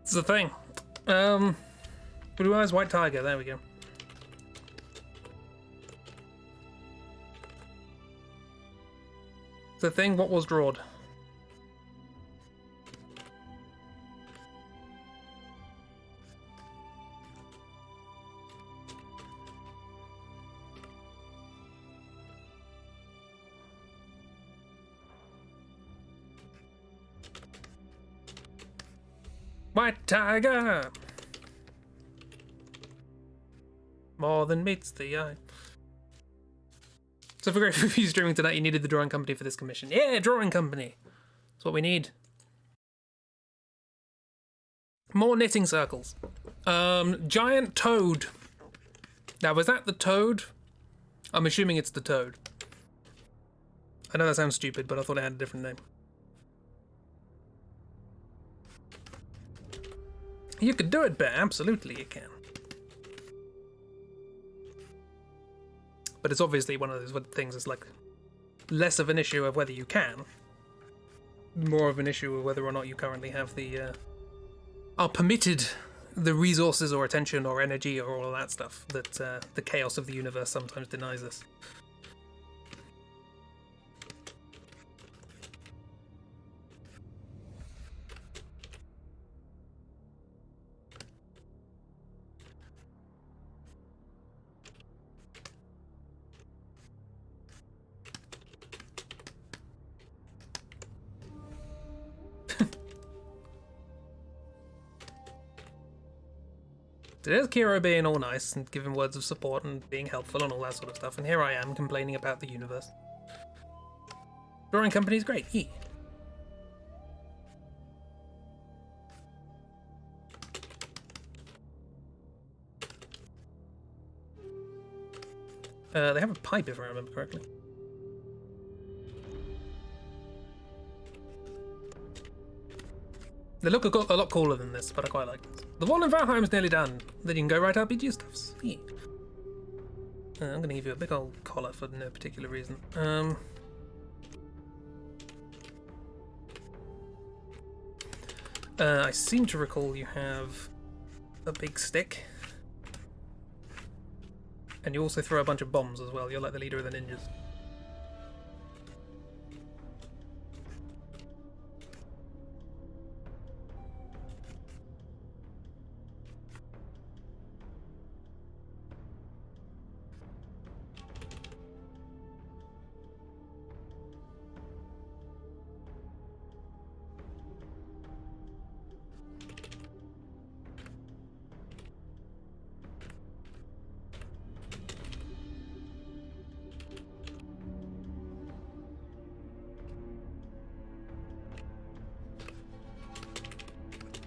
It's the thing. Blue eyes, white tiger. There we go. It's the thing. What was drawed? White tiger! More than meets the eye. So for great reviews streaming tonight, you needed the drawing company for this commission. Yeah, drawing company! That's what we need. More knitting circles. Giant toad. Now, was that the toad? I'm assuming it's the toad. I know that sounds stupid, but I thought it had a different name. You could do it, Bear. Absolutely you can. But it's obviously one of those things that's like less of an issue of whether you can, more of an issue of whether or not you currently have the are permitted the resources or attention or energy or all of that stuff that the chaos of the universe sometimes denies us. There's Kiro being all nice and giving words of support and being helpful and all that sort of stuff, and here I am complaining about the universe. Drawing company's great. Yeah. They have a pipe, if I remember correctly. They look a lot cooler than this, but I quite like this. The wall in Valheim's nearly done. Then you can go right RPG stuff. Sweet. I'm going to give you a big old collar for no particular reason. I seem to recall you have a big stick. And you also throw a bunch of bombs as well. You're like the leader of the ninjas.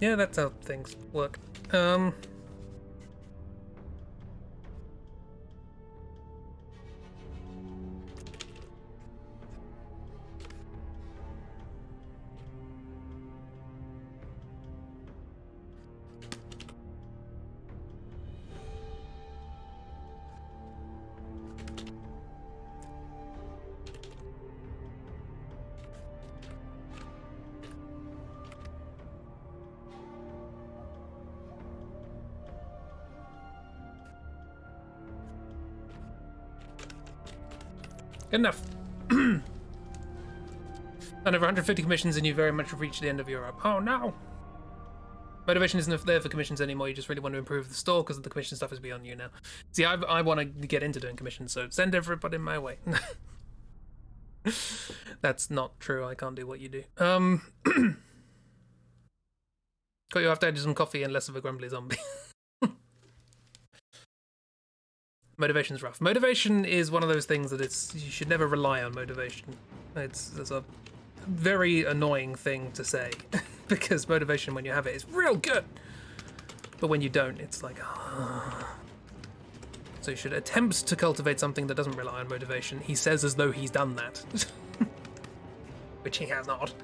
Yeah, that's how things work. Good enough. And over 150 commissions and you very much have reached the end of Europe. Oh no! Motivation isn't there for commissions anymore, you just really want to improve the store because the commission stuff is beyond you now. See, I want to get into doing commissions, so send everybody my way. That's not true, I can't do what you do. Got you after some coffee and less of a grumbly zombie. Motivation's rough. Motivation is one of those things that you should never rely on motivation. It's a very annoying thing to say because motivation when you have it is real good, but when you don't, it's like So you should attempt to cultivate something that doesn't rely on motivation. He says as though he's done that, which he has not.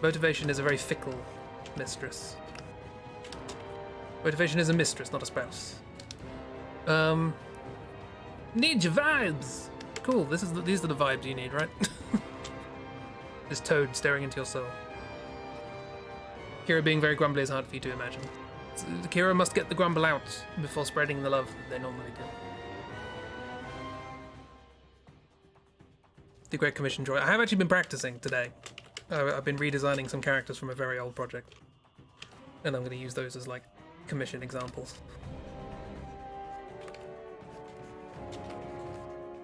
Motivation is a very fickle mistress. Motivation is a mistress, not a spouse. Need your vibes. Cool. These are the vibes you need, right? This toad staring into your soul. Kira being very grumbly is hard for you to imagine. Kira must get the grumble out before spreading the love that they normally do. The Great Commission Joy. I have actually been practicing today. I've been redesigning some characters from a very old project, and I'm going to use those as like commission examples.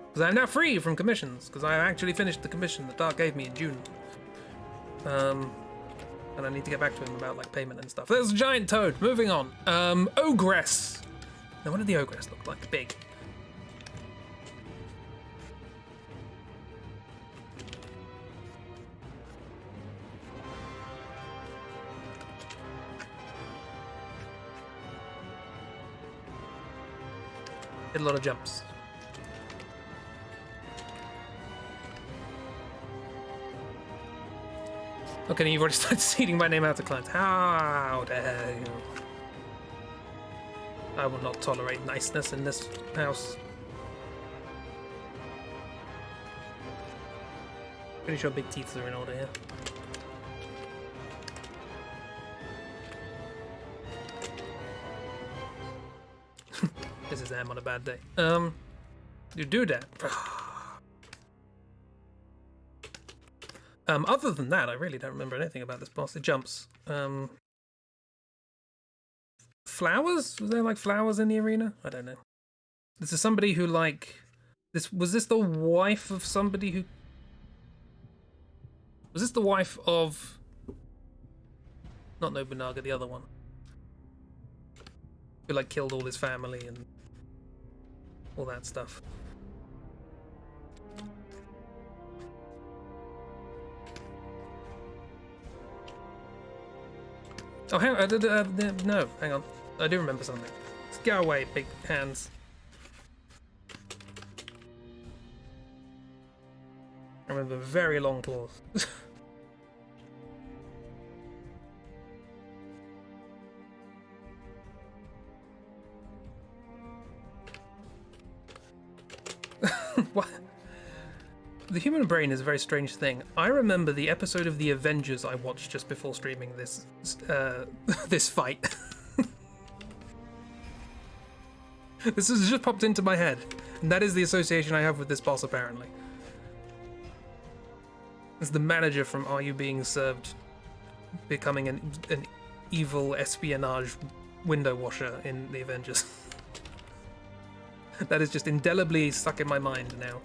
Because I'm now free from commissions, because I actually finished the commission that Dark gave me in June. And I need to get back to him about like payment and stuff. There's a giant toad. Moving on. Ogress. Now, what did the ogress look like? Big. Did a lot of jumps. Okay, you've already started seeding my name out to clients. How dare you? I will not tolerate niceness in this house. Pretty sure big teeth are in order here. This is them on a bad day. You do that. Other than that, I really don't remember anything about this boss. It jumps. Flowers? Was there like flowers in the arena? I don't know. This is somebody who was this the wife of somebody who... Was this the wife of... Not Nobunaga, the other one. Who like killed all his family and all that stuff. Oh, hang on. No, hang on. I do remember something. Let's go away, big hands. I remember very long claws. What? The human brain is a very strange thing. I remember the episode of The Avengers I watched just before streaming this this fight. This has just popped into my head, and that is the association I have with this boss, apparently. It's the manager from Are You Being Served becoming an evil espionage window washer in The Avengers. That is just indelibly stuck in my mind now.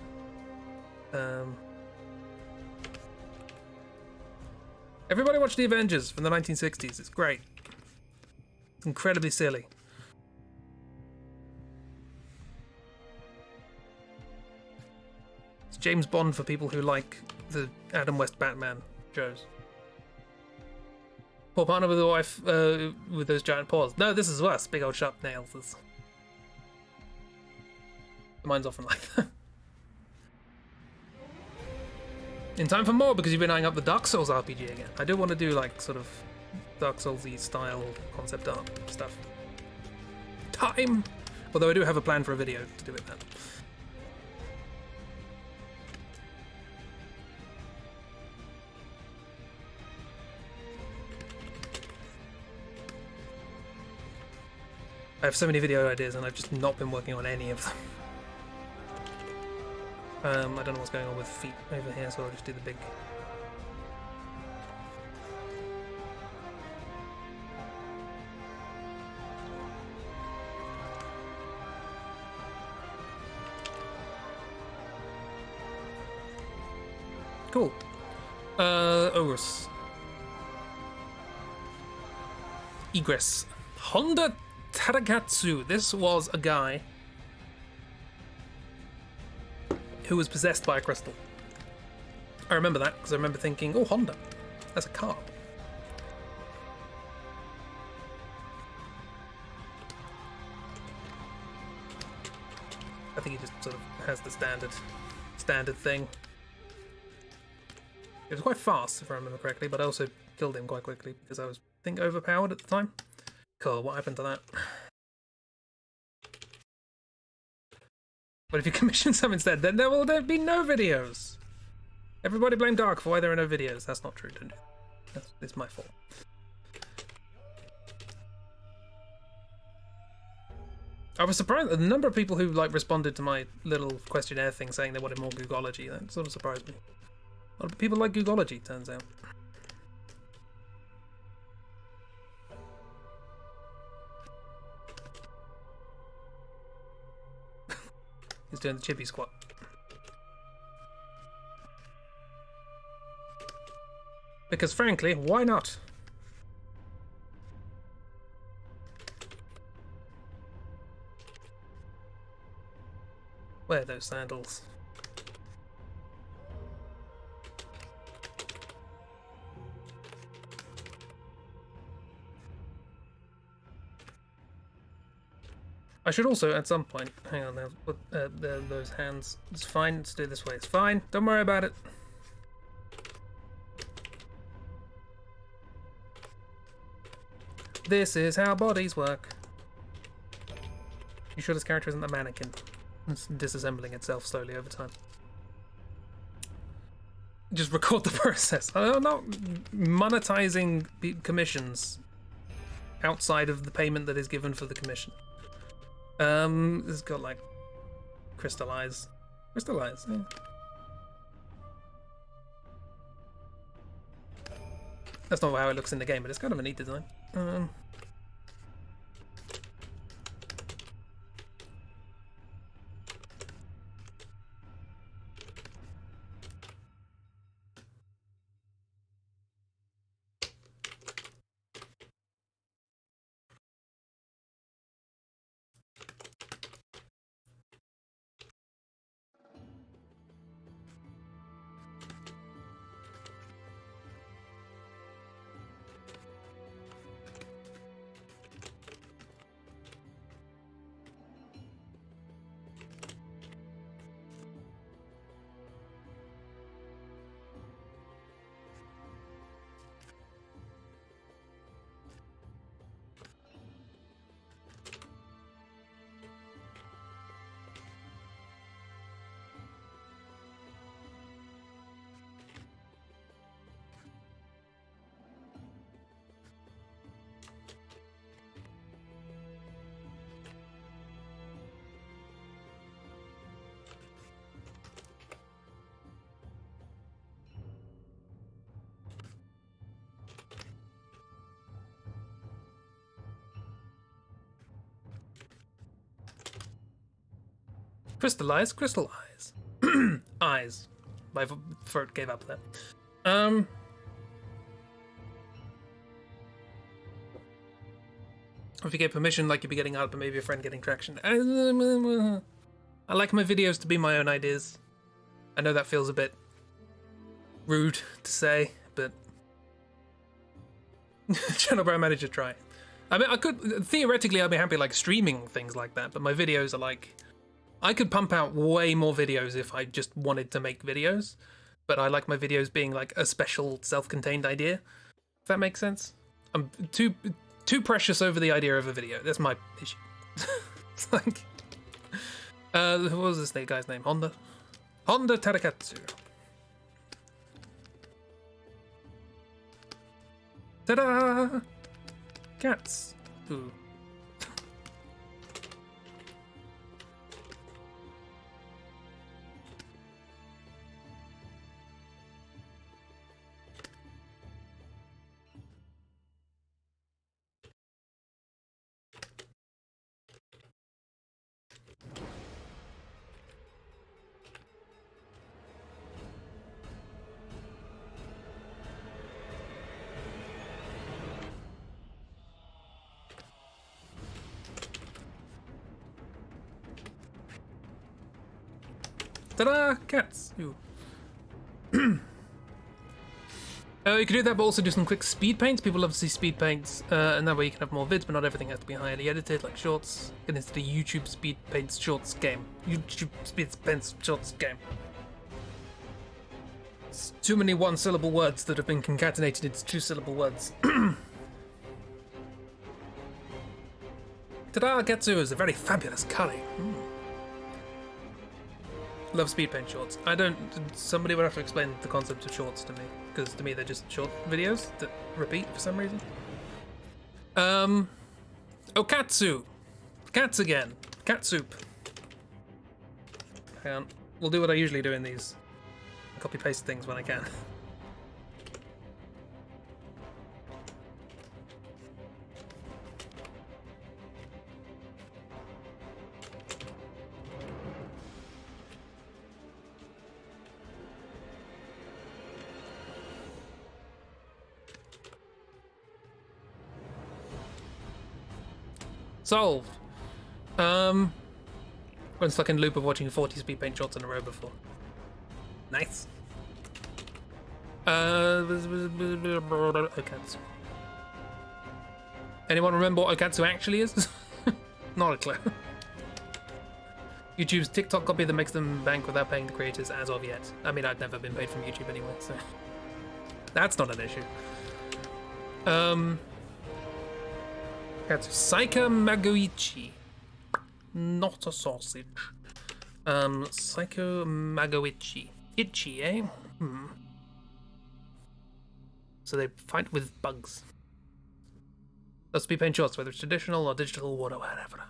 Everybody watch The Avengers from the 1960s. It's great. It's incredibly silly. It's James Bond for people who like the Adam West Batman shows. Poor partner with a wife with those giant paws. No, this is worse. Big old sharp nails. Mine's often like that. In time for more, because you've been eyeing up the Dark Souls RPG again. I do want to do like sort of Dark Souls-y style concept art stuff. Time! Although I do have a plan for a video to do with that. I have so many video ideas and I've just not been working on any of them. I don't know what's going on with feet over here, so I'll just do the big... Cool. Ogres. Egress. Honda Tarakatsu. This was a guy who was possessed by a crystal. I remember that because I remember thinking, oh, Honda, that's a car. I think he just sort of has the standard thing. It was quite fast, if I remember correctly, but I also killed him quite quickly because I was, I think, overpowered at the time. Cool, what happened to that? But if you commission some instead, then there will be no videos. Everybody blame Dark for why there are no videos. That's not true, don't you? It's my fault. I was surprised at the number of people who like responded to my little questionnaire thing saying they wanted more Googology. That sort of surprised me. A lot of people like Googology, turns out. He's doing the chippy squat. Because frankly, why not? Where are those sandals? I should also, at some point, hang on now, put those hands. It's fine, let's do it this way. It's fine, don't worry about it. This is how bodies work. You sure this character isn't a mannequin? It's disassembling itself slowly over time. Just record the process. I'm not monetizing commissions outside of the payment that is given for the commission. It's got like crystallize, yeah. That's not how it looks in the game, but it's kind of a neat design. Crystallize, crystallize. Eyes. My throat gave up there. If you get permission, like you'd be getting out, but maybe a friend getting traction. I like my videos to be my own ideas. I know that feels a bit rude to say, but channel brand manager try. I mean, I could theoretically, I'd be happy like streaming things like that, but my videos are like, I could pump out way more videos if I just wanted to make videos, but I like my videos being like a special self-contained idea. If that makes sense. I'm too precious over the idea of a video. That's my issue. It's like, what was this guy's name? Honda Tarakatsu. Ta-da! Cats. Ooh. Ta-da! Cats! Ooh. You can do that, but also do some quick speed paints. People love to see speed paints, and that way you can have more vids, but not everything has to be highly edited, like shorts. Get into the YouTube speed paints shorts game. YouTube speed paints shorts game. It's too many one-syllable words that have been concatenated into two-syllable words. Ta-da! Katsoup is a very fabulous curry. Love speed paint shorts. I don't. Somebody would have to explain the concept of shorts to me, because to me they're just short videos that repeat for some reason. Oh, Katsoup. Cats again. Katsoup. Hang on. We'll do what I usually do in these. Copy paste things when I can. Solved. Been stuck in loop of watching 40 speed paint shots in a row before. Nice. Okatsu. Anyone remember what Okatsu actually is? Not a clue. YouTube's TikTok copy that makes them bank without paying the creators as of yet. I mean, I've never been paid from YouTube anyway, so that's not an issue. That's Saika Magoichi. Not a sausage. Psycho Magoichi. Itchy, eh? So they fight with bugs. Those speed paint shorts, whether it's traditional or digital, whatever.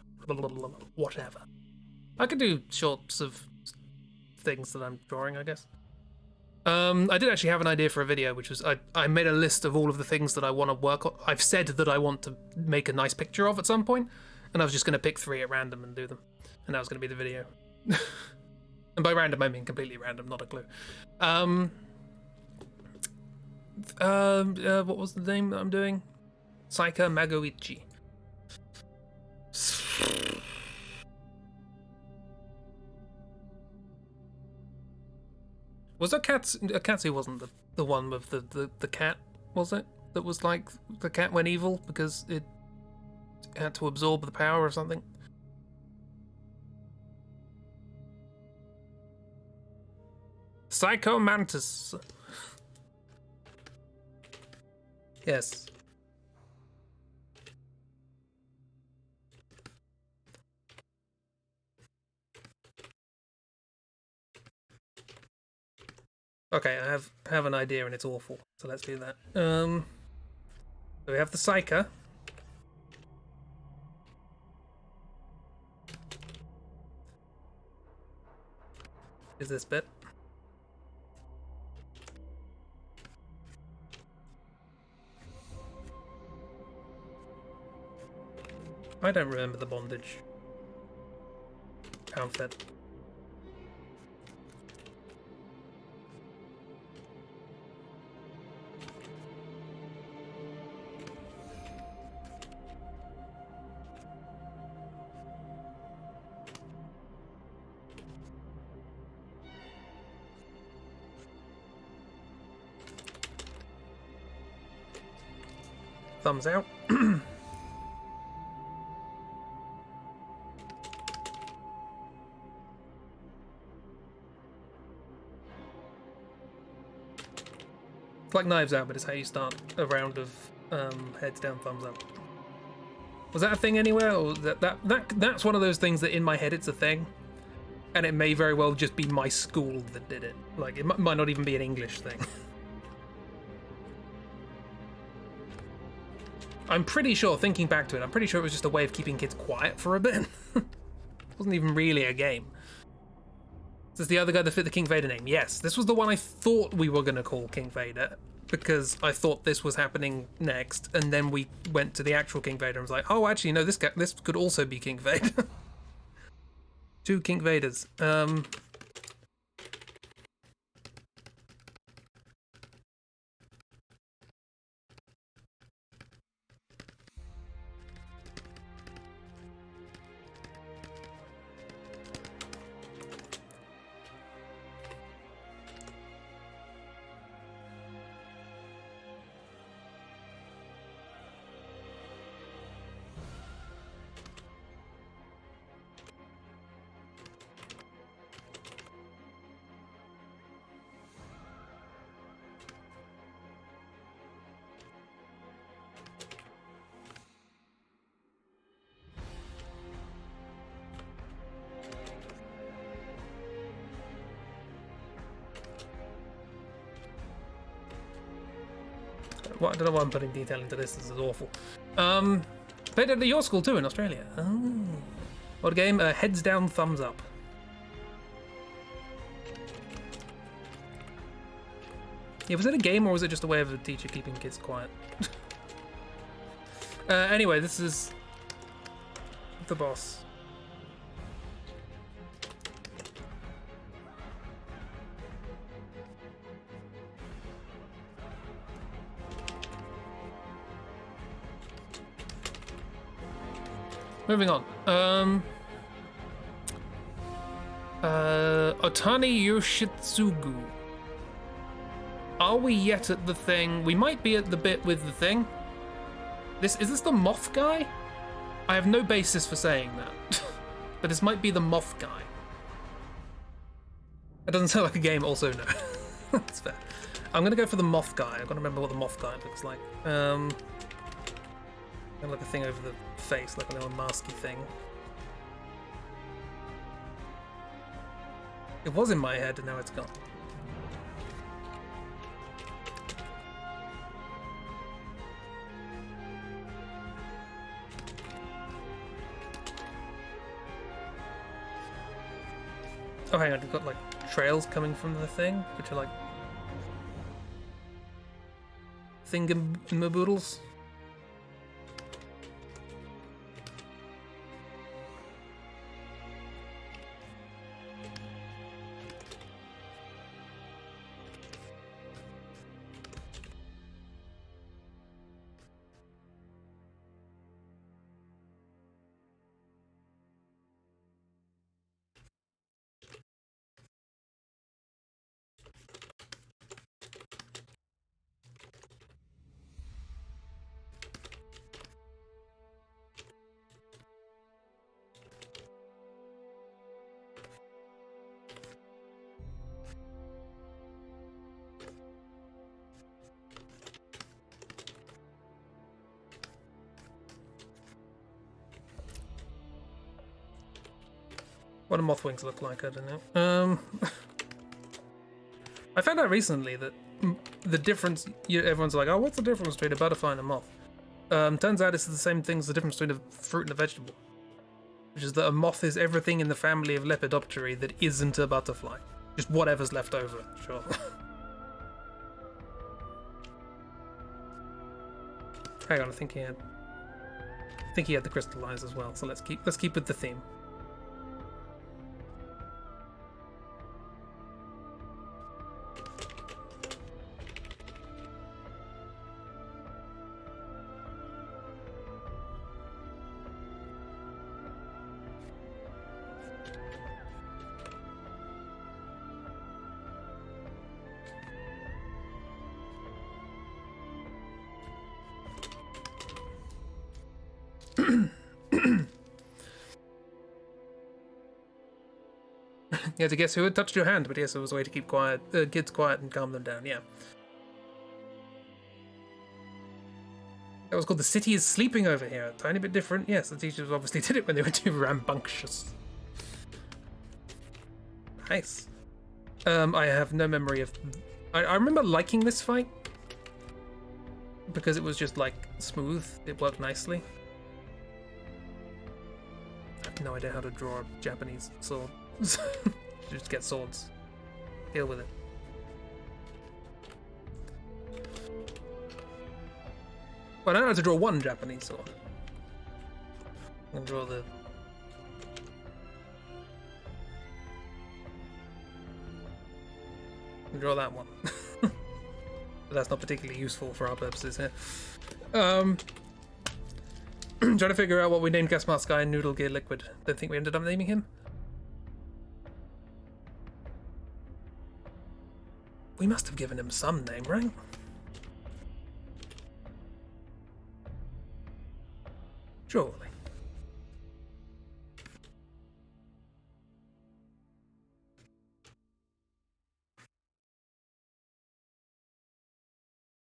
Whatever. I could do shorts of things that I'm drawing, I guess. I did actually have an idea for a video, which was I made a list of all of the things that I want to work on. I've said that I want to make a nice picture of at some point, and I was just going to pick 3 at random and do them. And that was going to be the video. And by random, I mean completely random, not a clue. What was the name that I'm doing? Saika Magoichi. Was Katsu wasn't the one with the cat, was it? That was like the cat went evil because it had to absorb the power or something? Psycho Mantis. Yes. Okay, I have an idea and it's awful, so let's do that. So we have the Psyker. Is this bit? I don't remember the bondage outfit. thumbs out. It's like Knives Out, but it's how you start a round of heads down, thumbs up. Was that a thing anywhere, or that's one of those things that in my head it's a thing, and it may very well just be my school that did it. Like it might not even be an English thing. I'm pretty sure, thinking back to it, I'm pretty sure it was just a way of keeping kids quiet for a bit. It wasn't even really a game. Is this the other guy that fit the King Vader name? Yes, this was the one I thought we were going to call King Vader, because I thought this was happening next, and then we went to the actual King Vader and was like, oh, actually, no, this could also be King Vader. 2 King Vaders. I don't know why I'm putting detail into this. This is awful. Played it at your school too in Australia. Oh. What a game. Heads down, thumbs up. Yeah, was it a game or was it just a way of a teacher keeping kids quiet? Anyway, this is the boss. Moving on. Otani Yoshitsugu. Are we yet at the thing? We might be at the bit with the thing. Is this the moth guy? I have no basis for saying that. But this might be the moth guy. That doesn't sound like a game, also no. That's fair. I'm gonna go for the moth guy. I've got to remember what the moth guy looks like. Like a thing over the face, like a little masky thing. It was in my head and now it's gone. Oh, hang on, you've got like trails coming from the thing, which are like thingamaboodles. What do moth wings look like? I don't know. I found out recently that the difference, everyone's like, oh, what's the difference between a butterfly and a moth? Turns out it's the same thing as the difference between a fruit and a vegetable. Which is that a moth is everything in the family of Lepidopterae that isn't a butterfly. Just whatever's left over, sure. Hang on, I think he had the crystal eyes as well, so let's keep with the theme. You had to guess who had touched your hand, but yes, it was a way to keep quiet, kids quiet and calm them down, yeah. That was called The City is Sleeping Over Here. A tiny bit different. Yes, the teachers obviously did it when they were too rambunctious. Nice. I have no memory of... I remember liking this fight. Because it was just, like, smooth. It worked nicely. I have no idea how to draw a Japanese sword. Just get swords. Deal with it. Well, I don't know how to draw one Japanese sword. I can draw the... I can draw that one. But that's not particularly useful for our purposes here. Trying to figure out what we named Gas Mask Guy and Noodle Gear Liquid. Don't think we ended up naming him. We must have given him some name, right? Surely.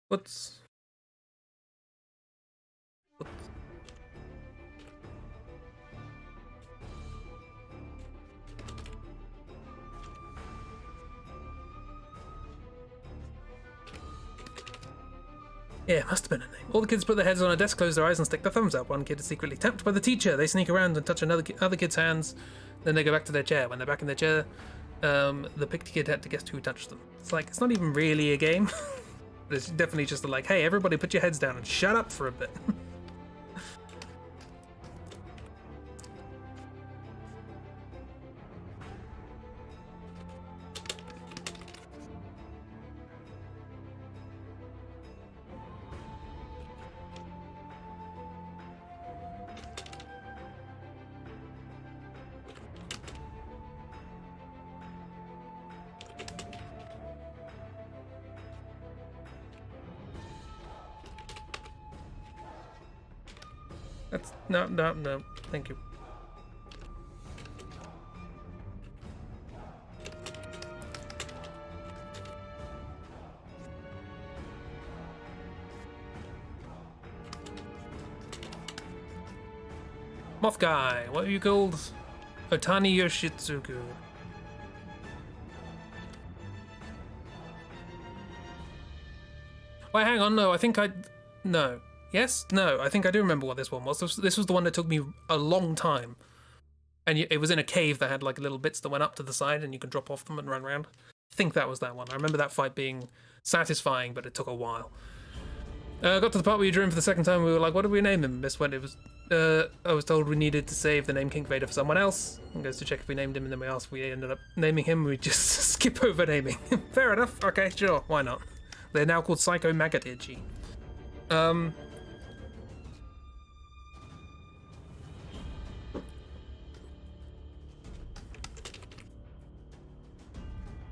What's... Yeah, it must have been a name. All the kids put their heads on a desk, close their eyes, and stick their thumbs up. One kid is secretly tapped by the teacher. They sneak around and touch other kids' hands. Then they go back to their chair. When they're back in their chair, the picked kid had to guess who touched them. It's like, it's not even really a game. It's definitely just like, hey, everybody put your heads down and shut up for a bit. That's no, thank you. Moth guy, what are you called? Otani Yoshitsugu. Wait, hang on, no, I think no. Yes? No, I think I do remember what this one was. This was the one that took me a long time. And it was in a cave that had like little bits that went up to the side and you could drop off them and run around. I think that was that one. I remember that fight being satisfying, but it took a while. Got to the part where you drew him for the second time. We were like, what did we name him? Missed when it was... I was told we needed to save the name King Vader for someone else. And goes to check if we named him, and then we asked if we ended up naming him. We just skip over naming. Fair enough. Okay, sure. Why not? They're now called Psycho Magadichi.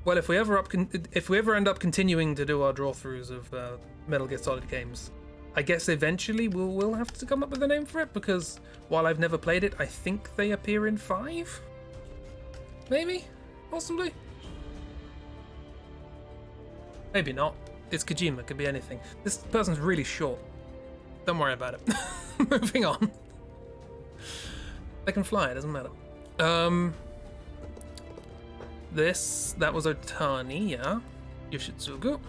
Well, if we ever end up continuing to do our draw-throughs of Metal Gear Solid games, I guess eventually we'll have to come up with a name for it, because while I've never played it, I think they appear in 5? Maybe? Possibly? Maybe not. It's Kojima, could be anything. This person's really short. Don't worry about it. Moving on. They can fly, it doesn't matter. That was Otani, yeah. Yoshitsugu.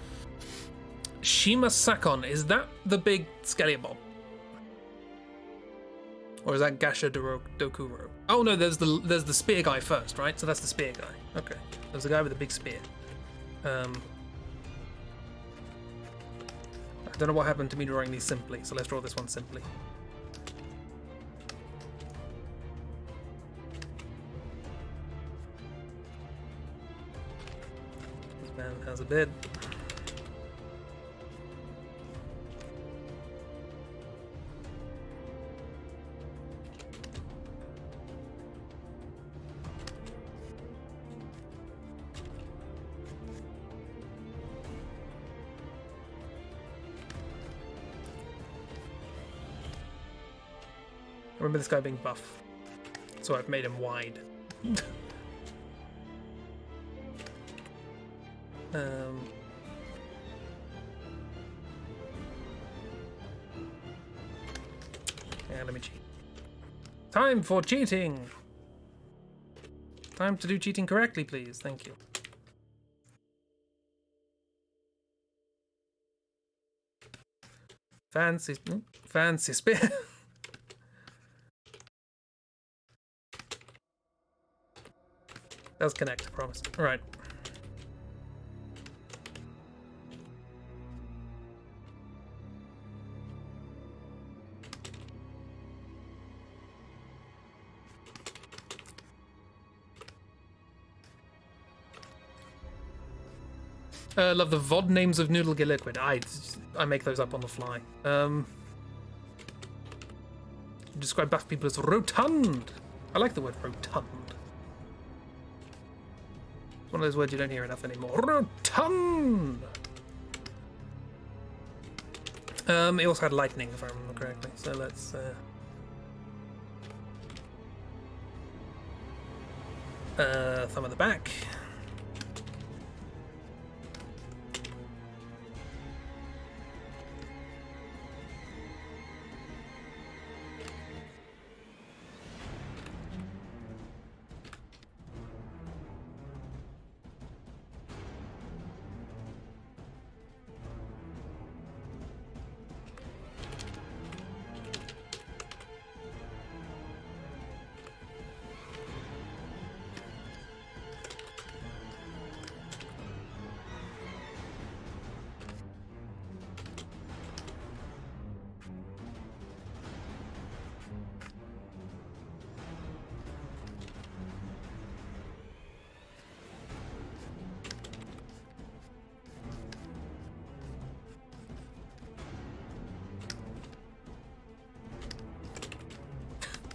Shima Sakon, is that the big skelly bob? Or is that Gasha Dokuro? Oh no, there's the spear guy first, right? So that's the spear guy. Okay. There's a guy with a big spear. I don't know what happened to me drawing these simply, so let's draw this one simply. This man has a bed. remember this guy being buff, so I've made him wide. Yeah, let me cheat. Time for cheating! Time to do cheating correctly, please. Thank you. Fancy spear. Does connect, I promise. Right. Love the VOD names of Noodle Get Liquid. I make those up on the fly. Describe buff people as rotund. I like the word rotund. It's one of those words you don't hear enough anymore. Rotund! It also had lightning, if I remember correctly. So let's... thumb at the back.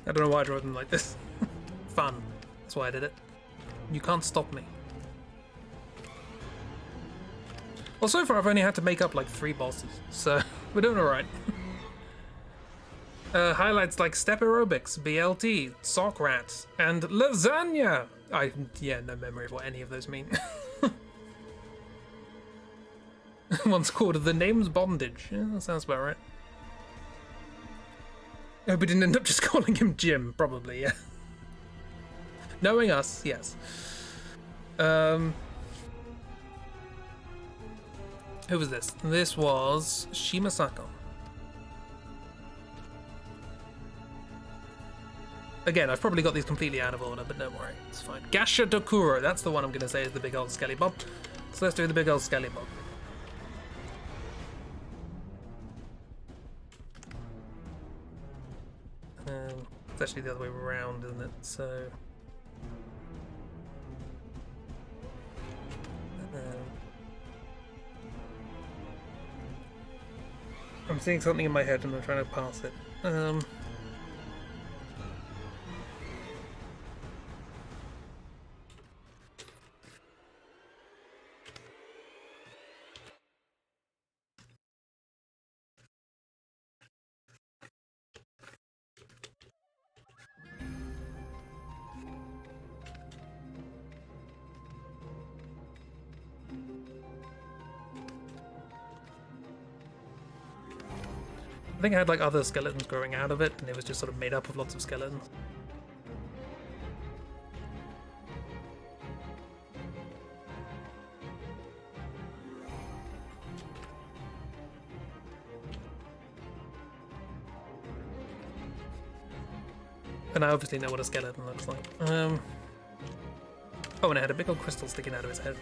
I don't know why I drew them like this. Fun. That's why I did it. You can't stop me. Well, so far I've only had to make up like 3 bosses, so we're doing alright. Highlights like Step Aerobics, BLT, Sock Rats, and Lasagna! No memory of what any of those mean. One's called The Name's Bondage. Yeah, that sounds about right. I hope we didn't end up just calling him Jim, probably, yeah. Knowing us, yes. Who was this? This was Shimasako. Again, I've probably got these completely out of order, but don't worry, it's fine. Gasha Dokuro, that's the one I'm going to say is the big old skelly bob. So let's do the big old skelly bob. It's actually the other way around, isn't it? So... I'm seeing something in my head and I'm trying to pass it. I think I had like other skeletons growing out of it, and it was just sort of made up of lots of skeletons. And I obviously know what a skeleton looks like. Oh, and it had a big old crystal sticking out of its head.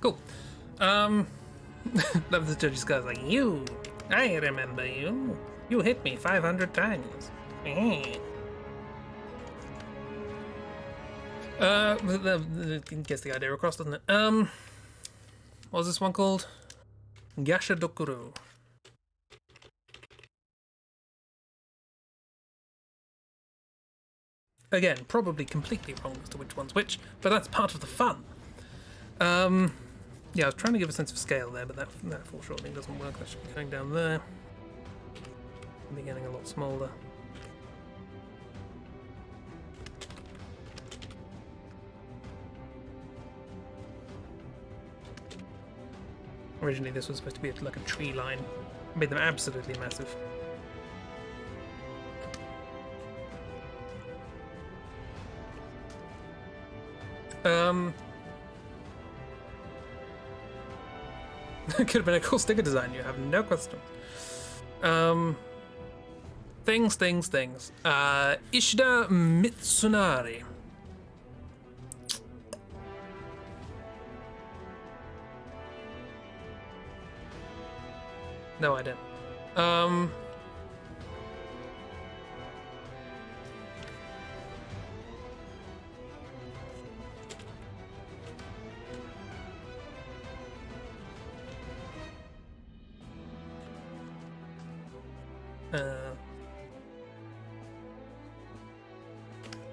Cool. The judge's guy's like, you, I remember you. You hit me 500 times. Gets the idea across, doesn't it? What was this one called? Gasha Dokuru. Again, probably completely wrong as to which one's which, but that's part of the fun. Yeah, I was trying to give a sense of scale there, but that foreshortening doesn't work. That should be going down there. Be getting a lot smaller. Originally, this was supposed to be like a tree line. Made them absolutely massive. Could have been a cool sticker design, you have no question. Things. Ishida Mitsunari. No, I didn't.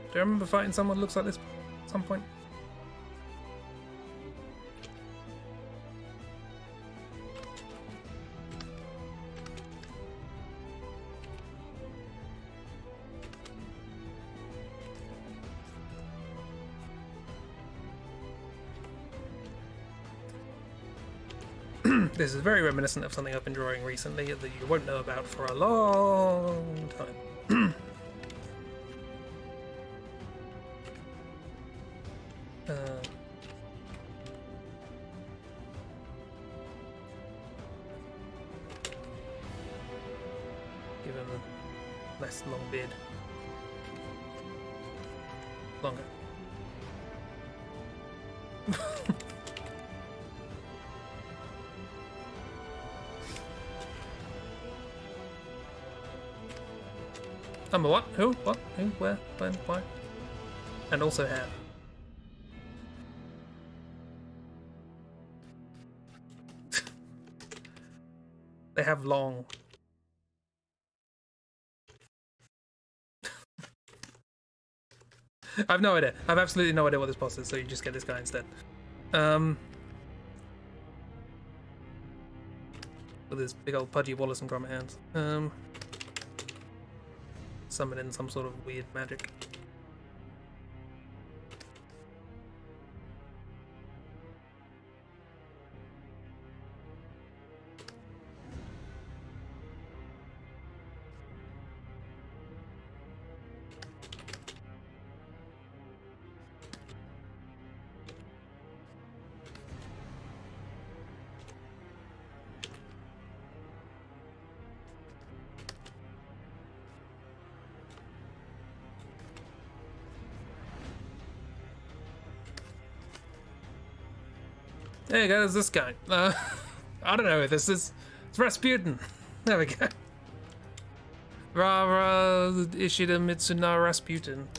Do you remember fighting someone who looks like this at some point? This is very reminiscent of something I've been drawing recently that you won't know about for a long time. Give him a less long beard. Longer. Number what? Who? What? Who? Where? When? Why? And also hair. They have long. I have no idea. I have absolutely no idea what this boss is, so you just get this guy instead. With his big old pudgy Wallace and Gromit hands. Summon in some sort of weird magic. There you go, there's this guy. I don't know who this is. It's Rasputin. There we go. Rara Ishida Mitsuna Rasputin.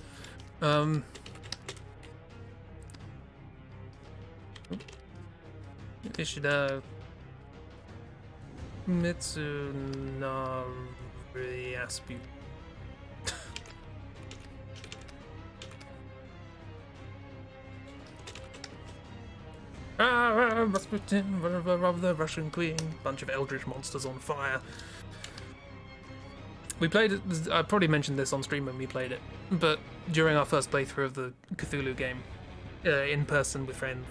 Ishida Mitsuna Rasputin. Rasputin, the Russian Queen. Bunch of eldritch monsters on fire. We played it. I probably mentioned this on stream when we played it, but during our first playthrough of the Cthulhu game, in person with friends,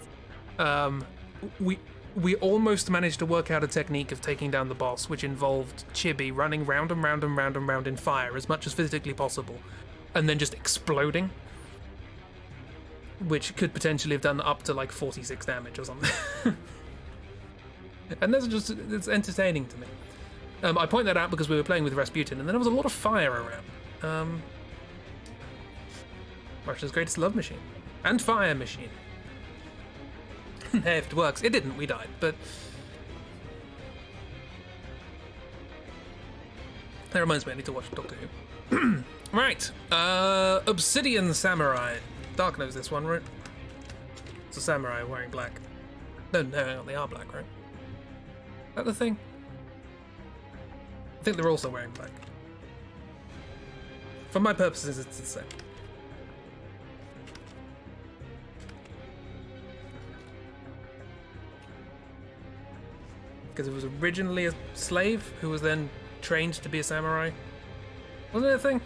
we almost managed to work out a technique of taking down the boss, which involved Chibi running round and round and round and round in fire as much as physically possible, and then just exploding. Which could potentially have done up to like 46 damage or something. And it's entertaining to me. I point that out because we were playing with Rasputin and then there was a lot of fire around. Russia's greatest love machine. And fire machine. Hey, if it works. It didn't, we died, but... That reminds me, I need to watch Doctor Who. Right, Obsidian Samurai. Dark knows this one, right? It's a samurai wearing black. No, hang on, they are black, right? Is that the thing? I think they're also wearing black. For my purposes, it's the same. Because it was originally a slave who was then trained to be a samurai. Wasn't it a thing?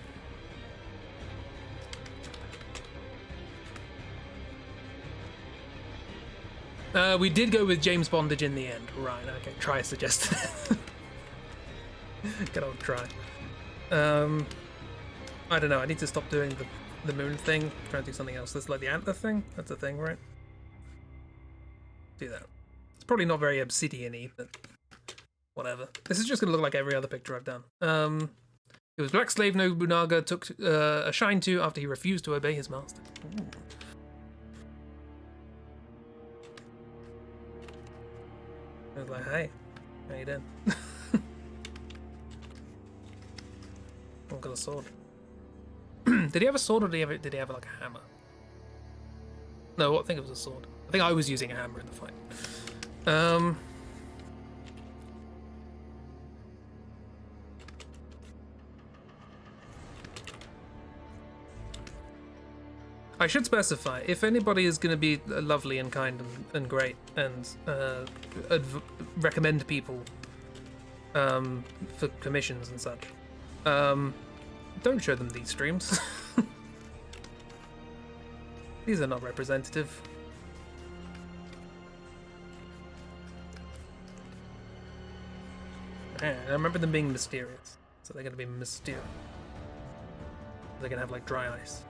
We did go with James Bondage in the end. Right, okay. Try suggested it. Good old try. I don't know, I need to stop doing the moon thing. Try and do something else. That's like the antler thing. That's a thing, right? Do that. It's probably not very obsidian-y, but whatever. This is just going to look like every other picture I've done. It was black slave Nobunaga took a shine to after he refused to obey his master. Ooh. I was like, hey, how you doing? I've got a sword. Did he have a sword or did he have like a hammer? No, I think it was a sword. I think I was using a hammer in the fight. I should specify, if anybody is going to be lovely and kind and great and recommend people for commissions and such, don't show them these streams. These are not representative. I remember them being mysterious, so they're going to be mysterious. They're going to have like dry ice.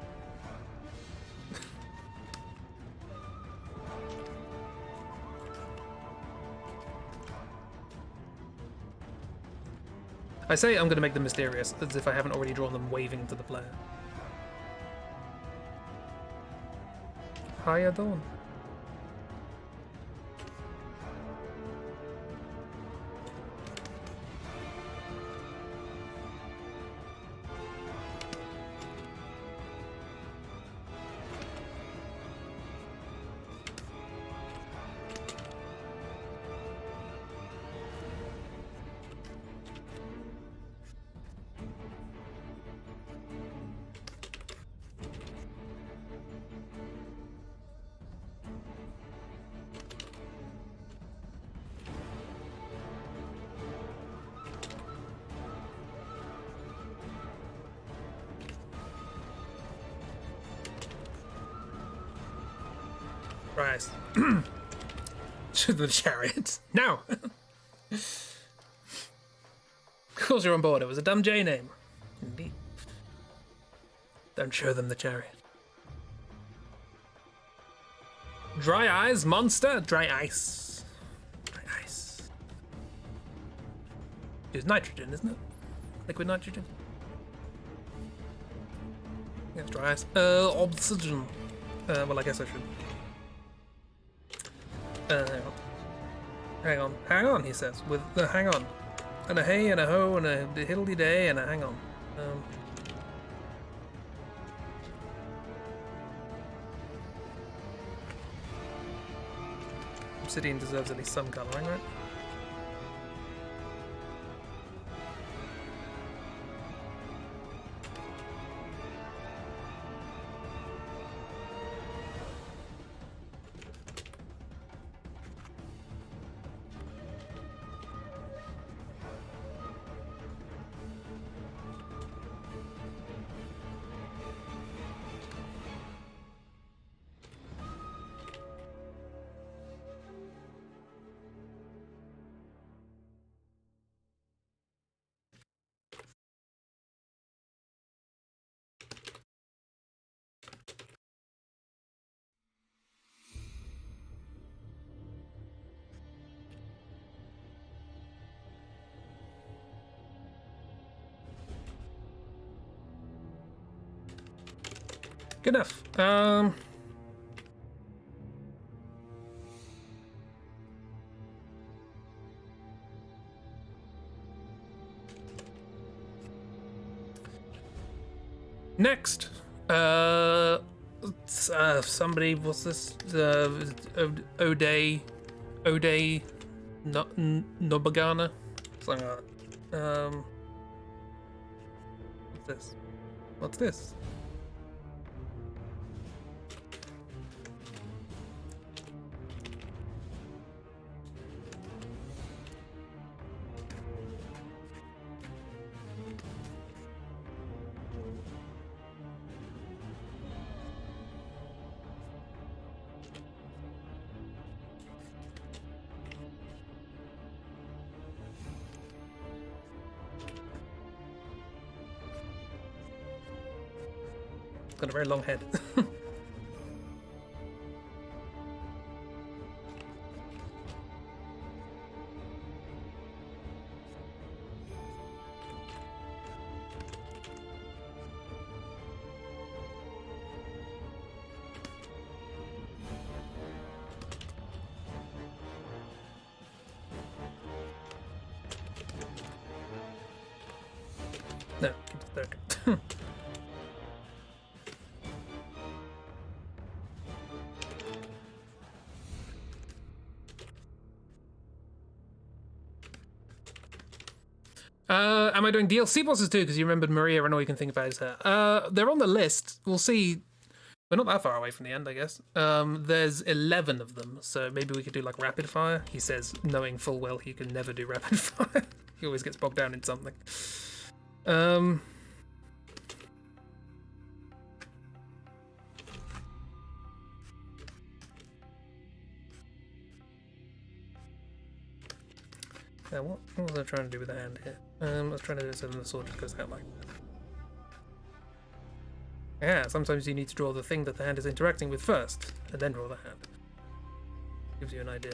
I say I'm going to make them mysterious, as if I haven't already drawn them waving to the player. Hiya, Dawn. Right. To the chariot. Now! Of course you're on board. It was a dumb J name. Indeed. Don't show them the chariot. Dry eyes, monster. Dry ice. Dry ice. It's nitrogen, isn't it? Liquid nitrogen. Yeah, it's dry ice. Oxygen. Well, I guess I should. Hang on, he says, with the hang on. And a hey and a ho and a hiddly day and a hang on. Obsidian deserves at least some coloring, right? Good enough. Next, somebody, what's this? Ode, Nobagana, something like that. What's this? What's this? Got a very long head. No, keep it there. Am I doing DLC bosses too? Because you remembered Maria and all you can think about is her. They're on the list. We'll see. We're not that far away from the end, I guess. There's 11 of them, so maybe we could do like rapid fire. He says, knowing full well he can never do rapid fire. He always gets bogged down in something. Yeah, what was I trying to do with the hand here? I was trying to do it so that the sword just goes out like that. Yeah, sometimes you need to draw the thing that the hand is interacting with first, and then draw the hand. Gives you an idea.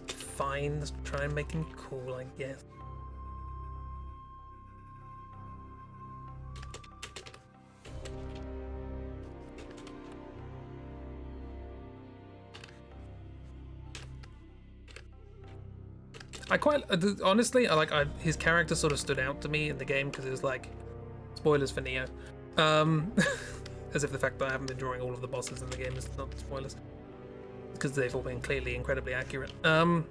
Fine, let's try and make him cool, I guess. I quite honestly, his character sort of stood out to me in the game because it was like spoilers for Nioh, as if the fact that I haven't been drawing all of the bosses in the game is not spoilers, because they've all been clearly incredibly accurate. I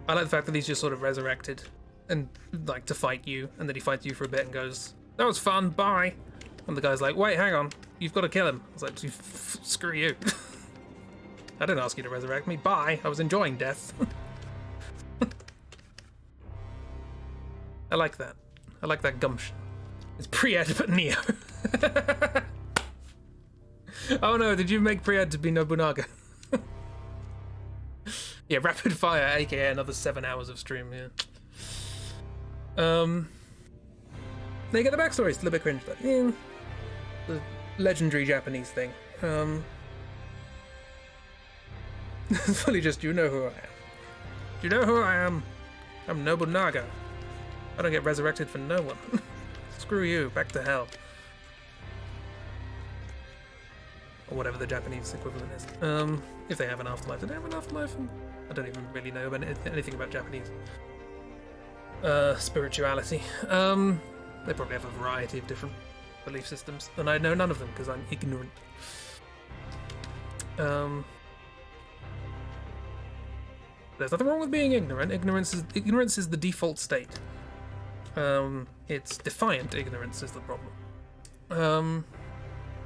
like the fact that he's just sort of resurrected and like to fight you, and then he fights you for a bit and goes, "That was fun, bye." And the guy's like, "Wait, hang on, you've got to kill him." I was like, "Screw you." I didn't ask you to resurrect me. Bye. I was enjoying death. I like that. I like that gumption. It's pre-ed but Nioh. Oh no, did you make pre-ed to be Nobunaga? Yeah, rapid fire, aka another 7 hours of stream, yeah. They get the backstory, it's a little bit cringe, but yeah. The legendary Japanese thing. It's fully just, you know who I am. You know who I am? I'm Nobunaga. I don't get resurrected for no one. Screw you, back to hell. Or whatever the Japanese equivalent is. If they have an afterlife. Do they have an afterlife? I don't even really know about anything about Japanese spirituality. They probably have a variety of different belief systems, and I know none of them because I'm ignorant. There's nothing wrong with being ignorant. Ignorance is the default state. It's defiant ignorance is the problem.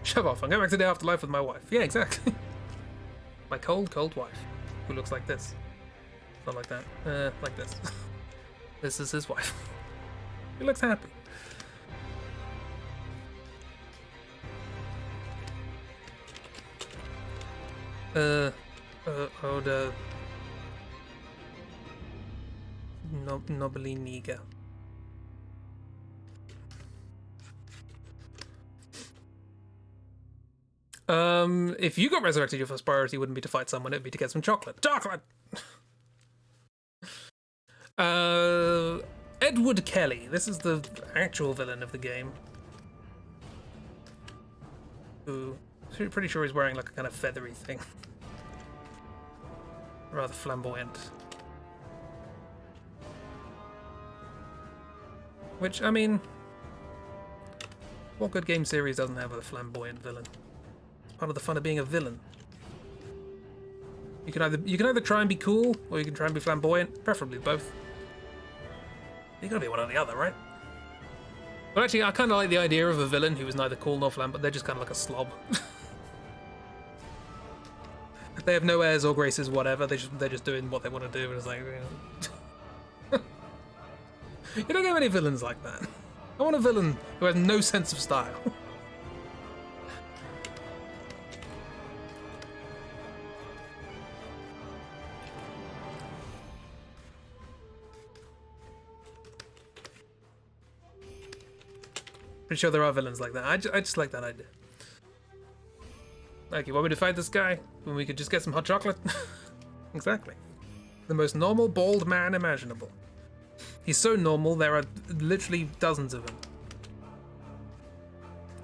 Shove off. I'm going back to the afterlife with my wife. Yeah, exactly. My cold, cold wife, who looks like this. Not like that. Like this. This is his wife. He looks happy. Oda Nobiliniga. If you got resurrected, your first priority wouldn't be to fight someone, it'd be to get some chocolate. Chocolate! Edward Kelly. This is the actual villain of the game. who pretty sure he's wearing like a kind of feathery thing. Rather flamboyant. Which, I mean, what good game series doesn't have a flamboyant villain? It's part of the fun of being a villain. You can either try and be cool, or you can try and be flamboyant, preferably both. You gotta be one or the other, right? But actually, I kind of like the idea of a villain who is neither cool nor flamboyant, but they're just kind of like a slob. They have no airs or graces, whatever. They're just doing what they want to do, and it's like, you don't have any villains like that. I want a villain who has no sense of style. Pretty sure there are villains like that. I just like that idea. Like, you want me to fight this guy when we could just get some hot chocolate? Exactly. The most normal bald man imaginable. He's so normal, there are literally dozens of him.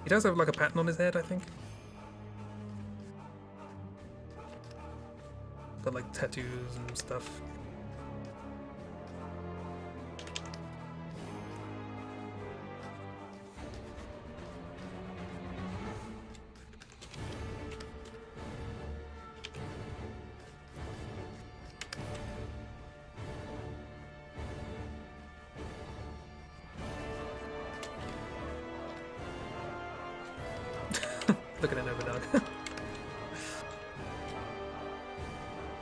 He does have like a pattern on his head, I think. Got like tattoos and stuff. Look at it over dog.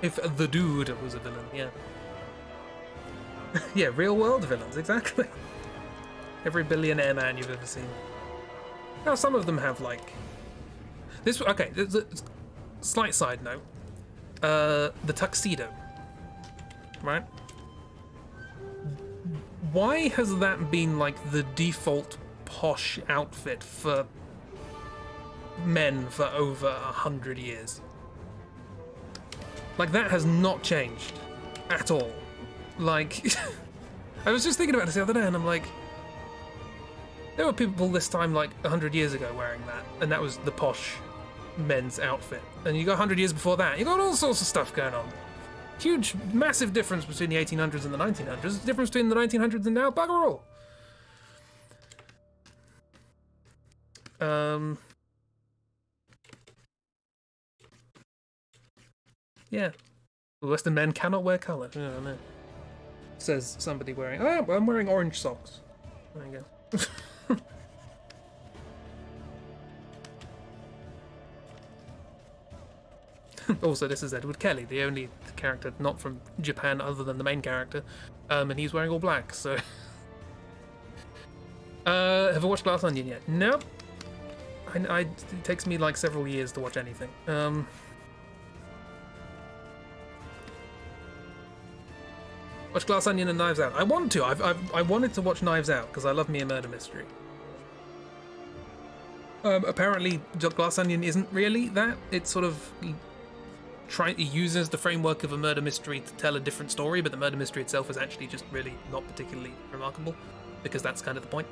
If the dude was a villain, yeah. Yeah, real world villains, exactly. Every billionaire man you've ever seen. Now, some of them have like this. Okay, there's a slight side note. The tuxedo, right? Why has that been like the default posh outfit for men for over 100 years? Like, that has not changed at all. Like, I was just thinking about this the other day, and I'm like, there were people this time like 100 years ago wearing that, and that was the posh men's outfit. And you got 100 years before that, you got all sorts of stuff going on. Huge, massive difference between the 1800s and the 1900s. The difference between the 1900s and now, bugger all. Yeah. Western men cannot wear colour. Oh, no. Says somebody wearing... Oh, I'm wearing orange socks. There you go. Also, this is Edward Kelly, the only character not from Japan other than the main character. And he's wearing all black, so... have I watched Glass Onion yet? Nope. It takes me like several years to watch anything. Watch Glass Onion and Knives Out. I want to. I wanted to watch Knives Out because I love me a murder mystery. Apparently, Glass Onion isn't really that. It sort of it uses the framework of a murder mystery to tell a different story, but the murder mystery itself is actually just really not particularly remarkable because that's kind of the point.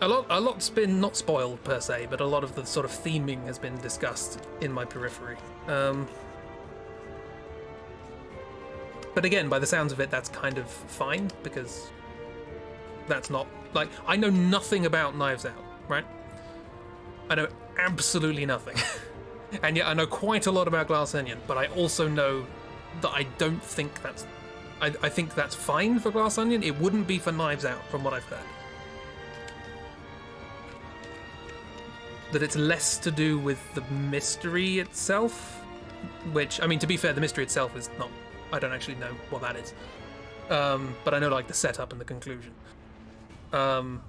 A lot's been not spoiled per se, but a lot of the sort of theming has been discussed in my periphery. But again, by the sounds of it, that's kind of fine, because that's not... Like, I know nothing about Knives Out, right? I know absolutely nothing. And yet I know quite a lot about Glass Onion, but I also know that I don't think that's... I think that's fine for Glass Onion. It wouldn't be for Knives Out, from what I've heard. That it's less to do with the mystery itself, which, I mean, to be fair, the mystery itself is not... I don't actually know what that is. But I know, like, the setup and the conclusion. Talking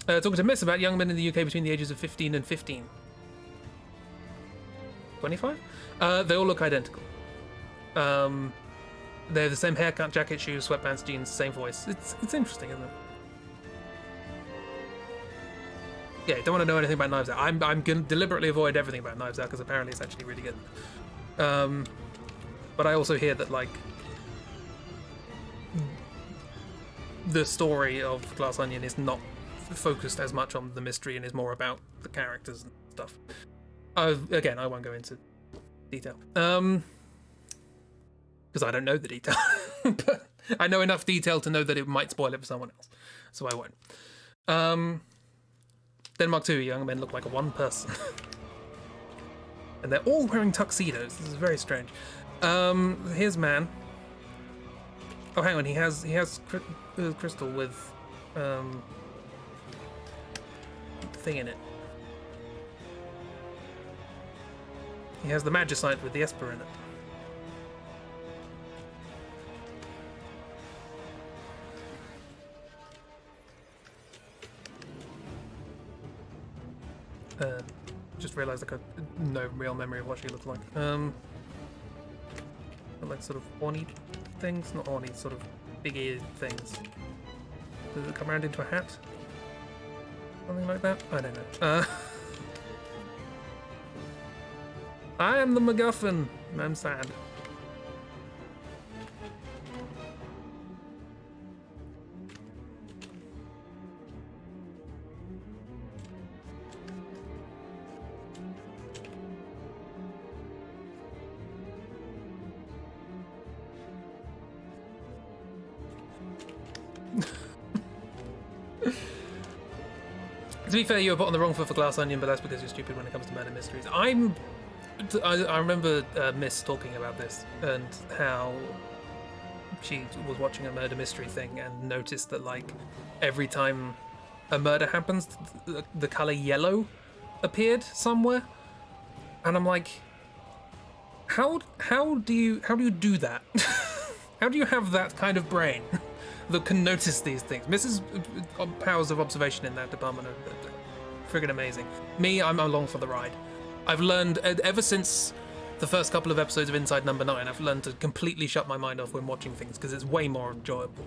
to Miss about young men in the UK between the ages of 15 and 15. 25? They all look identical. They have the same haircut, jacket, shoes, sweatpants, jeans, same voice. It's interesting, isn't it? Yeah, don't want to know anything about Knives Out. I'm going to deliberately avoid everything about Knives Out because apparently it's actually really good. But I also hear that, like, the story of Glass Onion is not focused as much on the mystery and is more about the characters and stuff. Again, I won't go into detail. Because I don't know the detail. But I know enough detail to know that it might spoil it for someone else. So I won't. Denmark 2, young men look like a one person. And they're all wearing tuxedos. This is very strange. Here's man. Oh, hang on. He has crystal with thing in it. He has the magicite with the Esper in it. Just realised I got no real memory of what she looks like. Like sort of horny things, not horny, sort of big-eared things. Does it come around into a hat? Something like that? I don't know. I am the MacGuffin. I'm sad. To be fair, you were put on the wrong foot for Glass Onion, but that's because you're stupid when it comes to murder mysteries. I remember Miss talking about this and how she was watching a murder mystery thing and noticed that, like, every time a murder happens, the color yellow appeared somewhere, and I'm like, how do you do that? How do you have that kind of brain that can notice these things? Mrs. powers of observation in that department are friggin' amazing. Me, I'm along for the ride. I've learned, ever since the first couple of episodes of Inside Number 9, I've learned to completely shut my mind off when watching things, because it's way more enjoyable.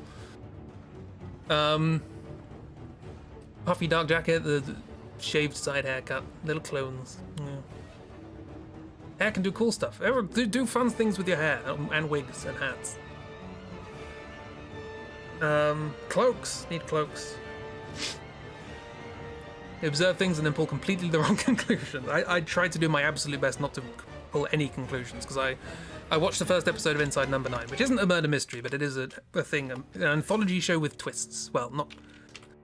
Puffy dark jacket, the shaved side haircut, little clones. Yeah. Hair can do cool stuff. Do fun things with your hair, and wigs and hats. Cloaks. Need cloaks. They observe things and then pull completely the wrong conclusions. I tried to do my absolute best not to pull any conclusions, because I watched the first episode of Inside Number 9, which isn't a murder mystery, but it is a thing, an anthology show with twists. Well, not...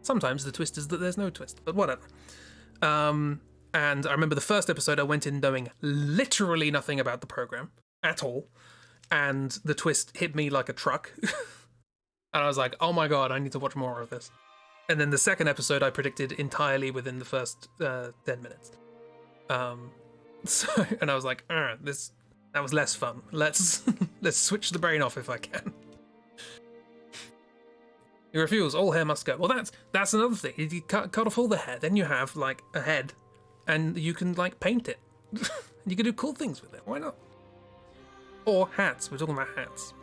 Sometimes the twist is that there's no twist, but whatever. And I remember the first episode I went in knowing literally nothing about the program at all, and the twist hit me like a truck. And I was like, oh my god, I need to watch more of this. And then the second episode I predicted entirely within the first 10 minutes. And I was like, that was less fun. Let's switch the brain off if I can. You refuse, all hair must go. Well, that's another thing. If you cut off all the hair, then you have, like, a head, and you can, like, paint it. You can do cool things with it. Why not? Or hats. We're talking about hats.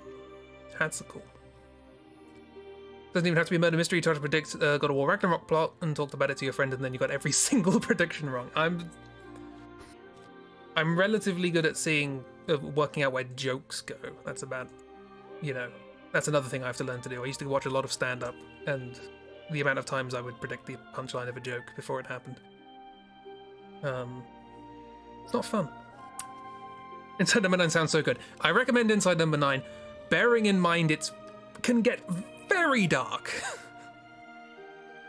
Hats are cool. Doesn't even have to be a murder mystery. You try to predict God of War Ragnarok plot and talked about it to your friend, and then you got every single prediction wrong. I'm relatively good at working out where jokes go. That's about, that's another thing I have to learn to do. I used to watch a lot of stand-up, and the amount of times I would predict the punchline of a joke before it happened. It's not fun. Inside Number 9 sounds so good. I recommend Inside Number 9, bearing in mind it can get very dark.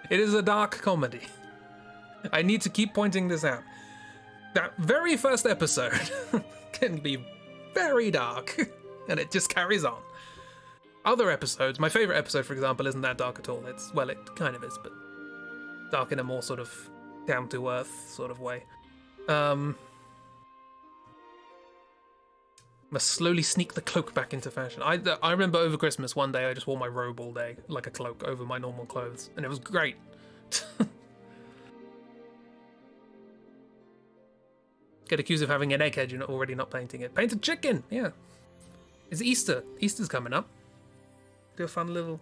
It is a dark comedy. I need to keep pointing this out. That very first episode can be very dark, and it just carries on. Other episodes, my favourite episode, for example, isn't that dark at all. It kind of is, but dark in a more sort of down-to-earth sort of way. Must slowly sneak the cloak back into fashion. I remember over Christmas one day I just wore my robe all day, like a cloak over my normal clothes, and it was great. Get accused of having an egghead, you're already not painting it. Paint a chicken, yeah. It's Easter. Easter's coming up. Do a fun little...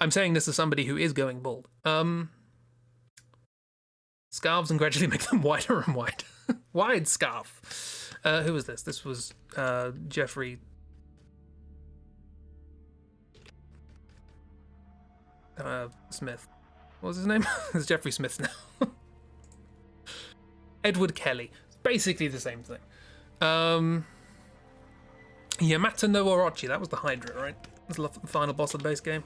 I'm saying this as somebody who is going bald. Scarves and gradually make them wider and wider. Wide scarf. Who was this? This was Jeffrey. Smith. What was his name? It's Jeffrey Smith now. Edward Kelly. Basically the same thing. Yamata no Orochi. That was the Hydra, right? That's the final boss of the base game.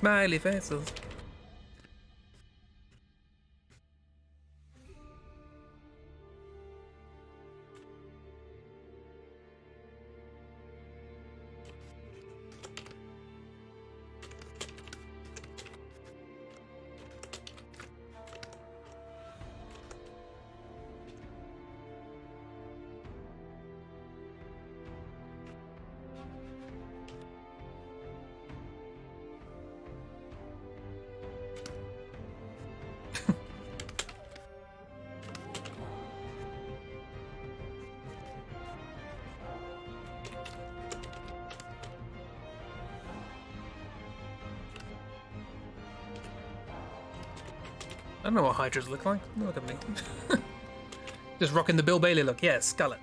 Smiley faces. I don't know what Hydras look like. Look at me. Just rocking the Bill Bailey look. Yeah, Skullet.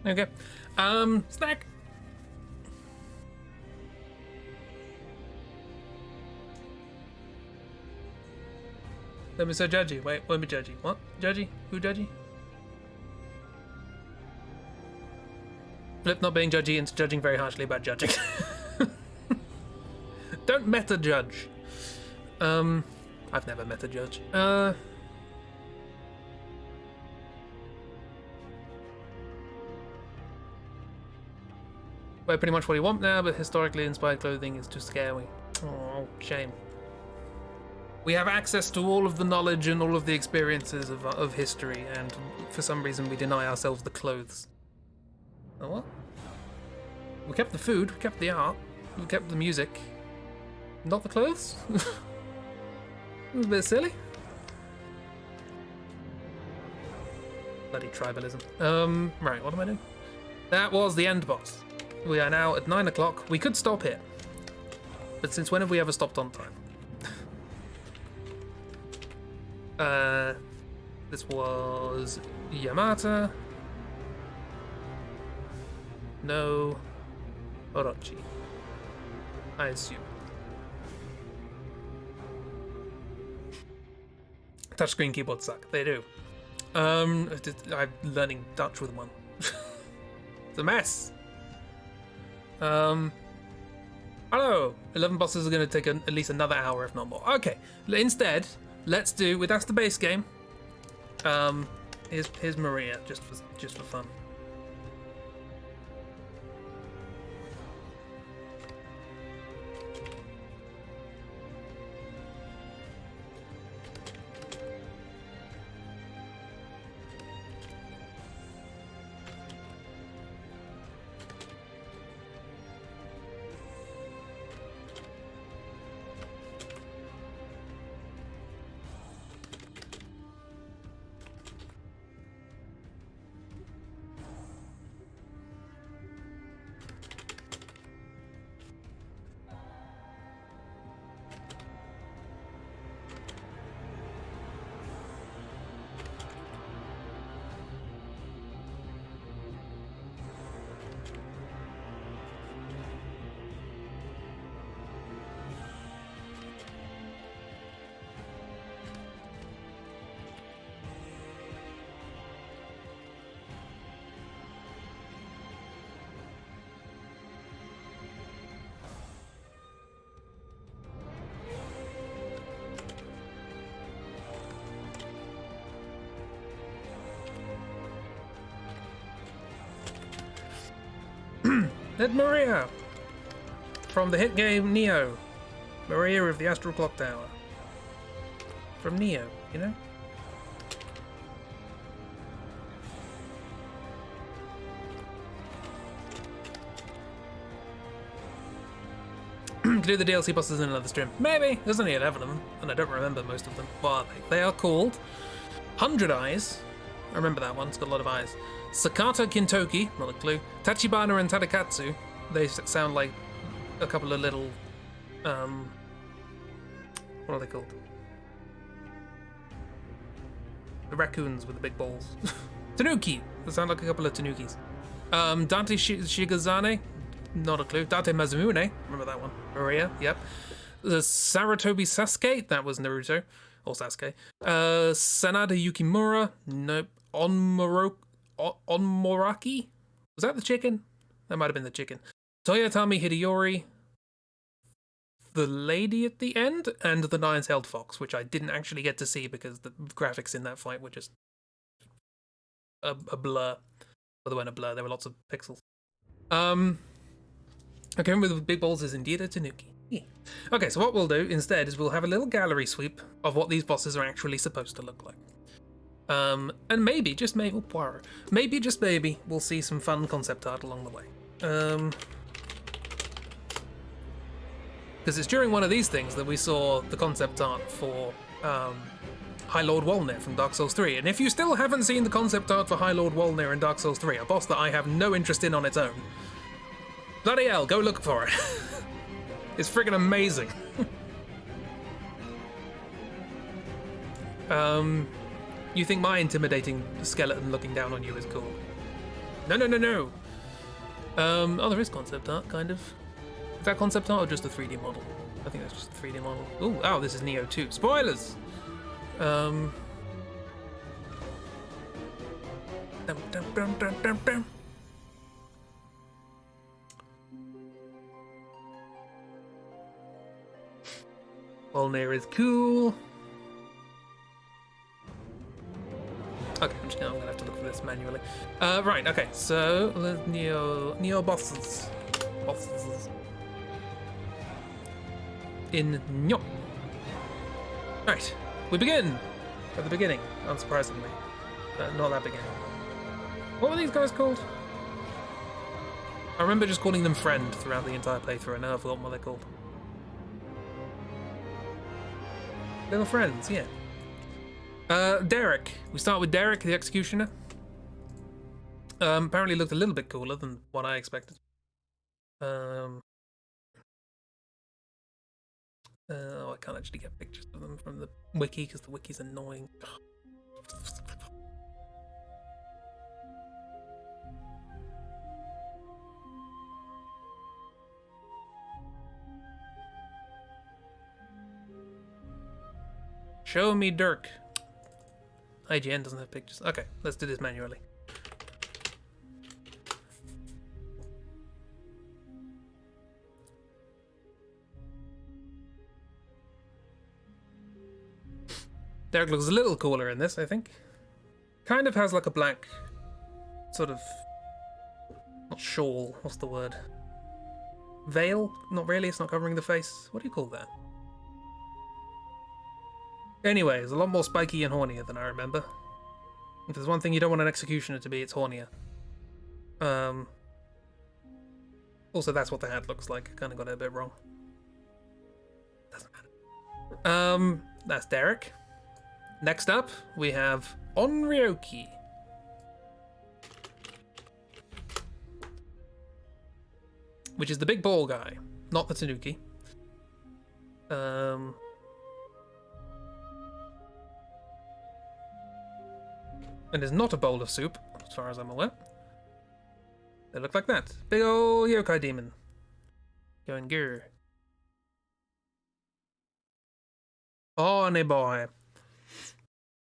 Okay. Snack. Let me say judgy. Wait, let me judgy. What? Judgy? Who judgy? Flip not being judgy into judging very harshly about judging. Don't meta judge. I've never meta judge. Wear pretty much what you want now, but historically inspired clothing is too scary. Oh, shame. We have access to all of the knowledge and all of the experiences of history, and for some reason we deny ourselves the clothes. Oh, what? We kept the food, we kept the art, we kept the music. Not the clothes? It was a bit silly. Bloody tribalism. Right, what am I doing? That was the end boss. We are now at 9 o'clock. We could stop here. But since when have we ever stopped on time? This was Yamata. No. Orochi. I assume. Touchscreen keyboards suck. They do. I'm learning Dutch with one. It's a mess. Hello. 11 bosses are going to take at least another hour, if not more. Okay. Instead, let's do. That's the base game. Here's Maria, just for fun. Let Maria! From the hit game Nioh. Maria of the Astral Clock Tower. From Nioh, you know? Do the DLC bosses in another stream? Maybe. There's only 11 of them, and I don't remember most of them. What are they? They are called 100 Eyes. I remember that one. It's got a lot of eyes. Sakata Kintoki, not a clue. Tachibana and Tadakatsu. They sound like a couple of little, what are they called? The raccoons with the big balls. Tanuki. They sound like a couple of Tanukis. Dante Shigazane. Not a clue. Date Mazumune. Remember that one. Maria. Yep. The Saratobi Sasuke. That was Naruto. Or Sasuke. Sanada Yukimura. Nope. Onmoraki? Was that the chicken? That might have been the chicken. Toyotami Hideyori. The lady at the end. And the Nines-Held Fox, which I didn't actually get to see because the graphics in that fight were just a blur. Well, they weren't a blur. There were lots of pixels. Okay, with the big balls is indeed a Tanuki. Yeah. Okay, so what we'll do instead is we'll have a little gallery sweep of what these bosses are actually supposed to look like. And maybe, just maybe, maybe, just maybe, we'll see some fun concept art along the way. Because it's during one of these things that we saw the concept art for High Lord Wolnir from Dark Souls 3. And if you still haven't seen the concept art for High Lord Wolnir in Dark Souls 3, a boss that I have no interest in on its own, bloody hell, go look for it. It's friggin' amazing. You think my intimidating skeleton looking down on you is cool? No, no, no, no. Oh, there is concept art, kind of. Is that concept art or just a 3D model? I think that's just a 3D model. Ooh, oh, this is Nioh 2. Spoilers! Dum, dum, dum, dum, dum, dum. Wolnir is cool. Okay, I'm gonna have to look for this manually. Right, okay, so Nioh bosses. In Nioh. Right, we begin at the beginning, unsurprisingly. Not that beginning. What were these guys called? I remember just calling them friend throughout the entire playthrough, and now I've forgotten what they're called. Little friends, yeah. Derek. We start with Derek, the Executioner. Apparently looked a little bit cooler than what I expected. Oh, I can't actually get pictures of them from the wiki because the wiki's annoying. Show me Dirk. IGN doesn't have pictures. Okay, let's do this manually. Derek looks a little cooler in this, I think. Kind of has like a black sort of, not shawl, what's the word? Veil? Not really, it's not covering the face. What do you call that? Anyway, it's a lot more spiky and hornier than I remember. If there's one thing you don't want an executioner to be, it's hornier. Also, that's what the hat looks like. I kind of got it a bit wrong. Doesn't matter. That's Derek. Next up, we have Onryoki. Which is the big ball guy, not the Tanuki. And is not a bowl of soup, as far as I'm aware. They look like that. Big ol' yokai demon. Going grr. Honey boy.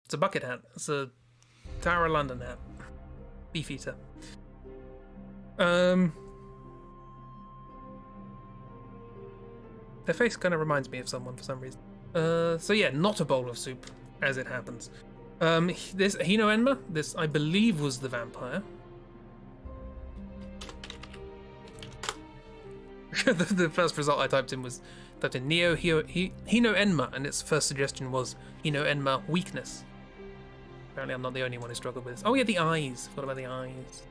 It's a bucket hat. It's a Tower of London hat. Beefeater. Their face kind of reminds me of someone for some reason. So yeah, not a bowl of soup, as it happens. This Hino Enma, this I believe was the vampire. the first result I typed in Nioh Hino Enma, and its first suggestion was Hino Enma weakness. Apparently, I'm not the only one who struggled with this. Oh yeah, the eyes. Forgot about the eyes.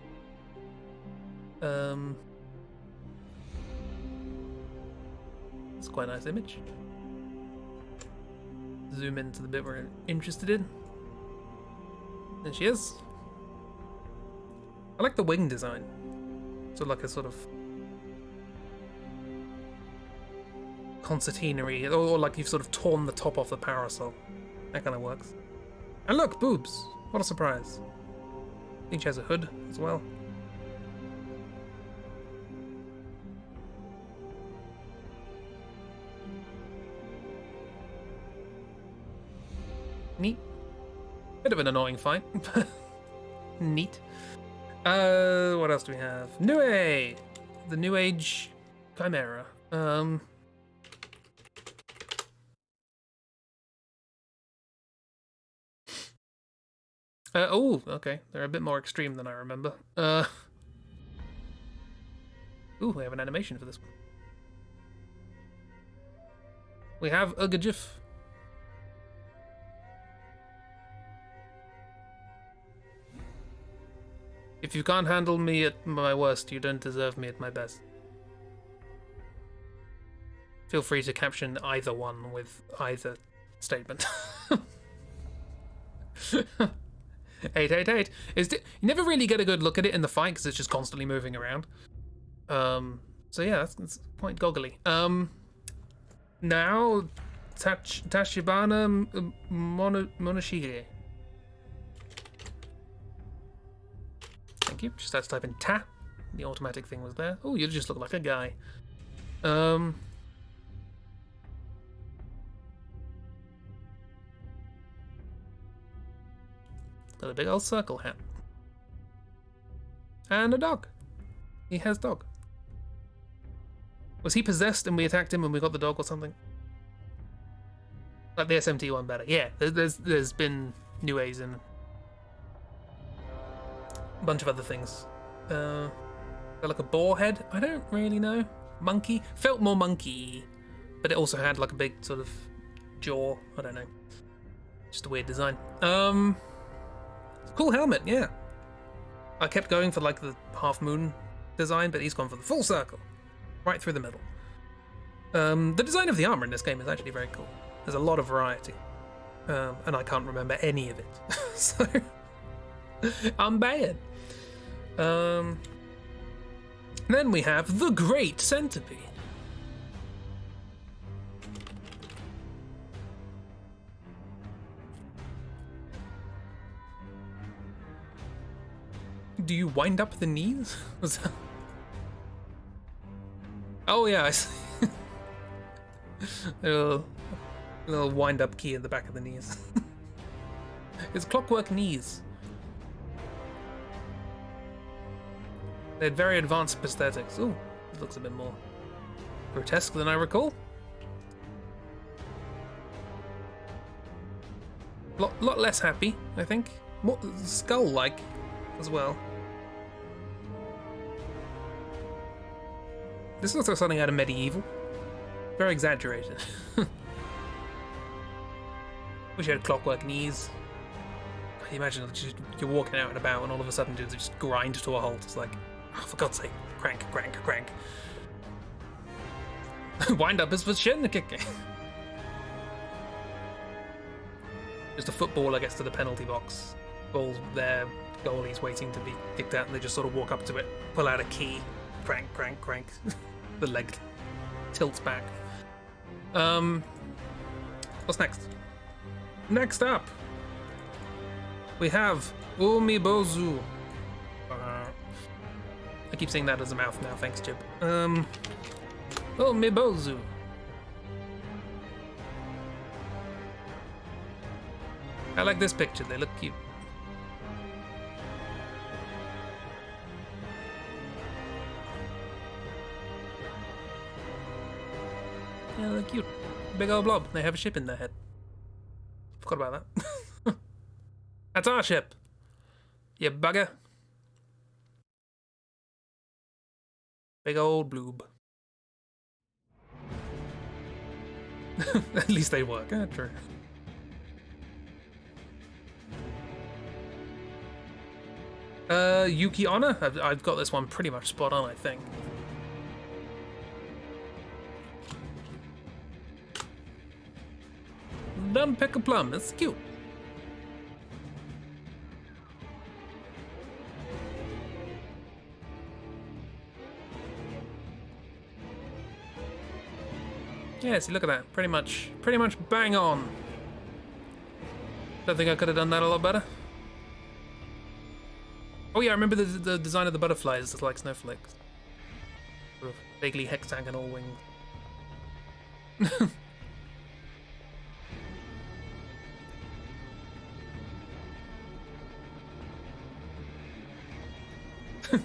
It's quite a nice image. Zoom into the bit we're interested in. There she is. I like the wing design. So like a sort of concertinery, or like you've sort of torn the top off the parasol. That kind of works. And look, boobs! What a surprise. I think she has a hood as well. Neat. Bit of an annoying fight, but neat. What else do we have? Nioh! The New Age Chimera. Oh, okay. They're a bit more extreme than I remember. Ooh, we have an animation for this one. We have a GIF. If you can't handle me at my worst, you don't deserve me at my best. Feel free to caption either one with either statement. 888. You never really get a good look at it in the fight because it's just constantly moving around. So yeah, that's quite goggly. Now, Tachibana Monoshige. Thank you. Just had to type in Ta. The automatic thing was there. Oh, you just look like a guy. Got a big old circle hat. And a dog. He has dog. Was he possessed and we attacked him and we got the dog or something? Like the SMT one better. Yeah, there's been new A's and a bunch of other things. Like a boar head? I don't really know. Monkey? Felt more monkey, but it also had like a big sort of jaw. I don't know. Just a weird design. Cool helmet, yeah. I kept going for like the half moon design, but he's gone for the full circle. Right through the middle. The design of the armor in this game is actually very cool. There's a lot of variety. And I can't remember any of it. So I'm bad. Then we have the Great Centipede. Do you wind up the knees? Was that... Oh yeah, I see. a little wind-up key in the back of the knees. It's clockwork knees. They had very advanced prosthetics. Ooh, it looks a bit more grotesque than I recall. Lot less happy, I think. More skull-like as well. This looks like something out of Medieval. Very exaggerated. Wish you had clockwork knees. Can you imagine you're walking out and about and all of a sudden dudes just grind to a halt? It's like, oh, for God's sake, crank, crank, crank. Wind up is for shin kicking. Just a football, I guess, to the penalty box. Ball's there, goalie's waiting to be kicked out, and they just sort of walk up to it, pull out a key, crank, crank, crank. The leg tilts back. What's next? Next up, we have Umibozu. I keep saying that as a mouth now, thanks, Jib. Umibozu. I like this picture, they look cute. Yeah, they're cute. Big old blob. They have a ship in their head. Forgot about that. That's our ship. You bugger. Big old bloob. At least they work. Yeah, true. Yuki Honor? I've got this one pretty much spot on, I think. Dumb pick a plum, it's cute. Yeah, see, look at that. Pretty much bang on. Don't think I could have done that a lot better. Oh yeah, I remember the design of the butterflies. It's like snowflakes. Sort of vaguely hexagonal wings.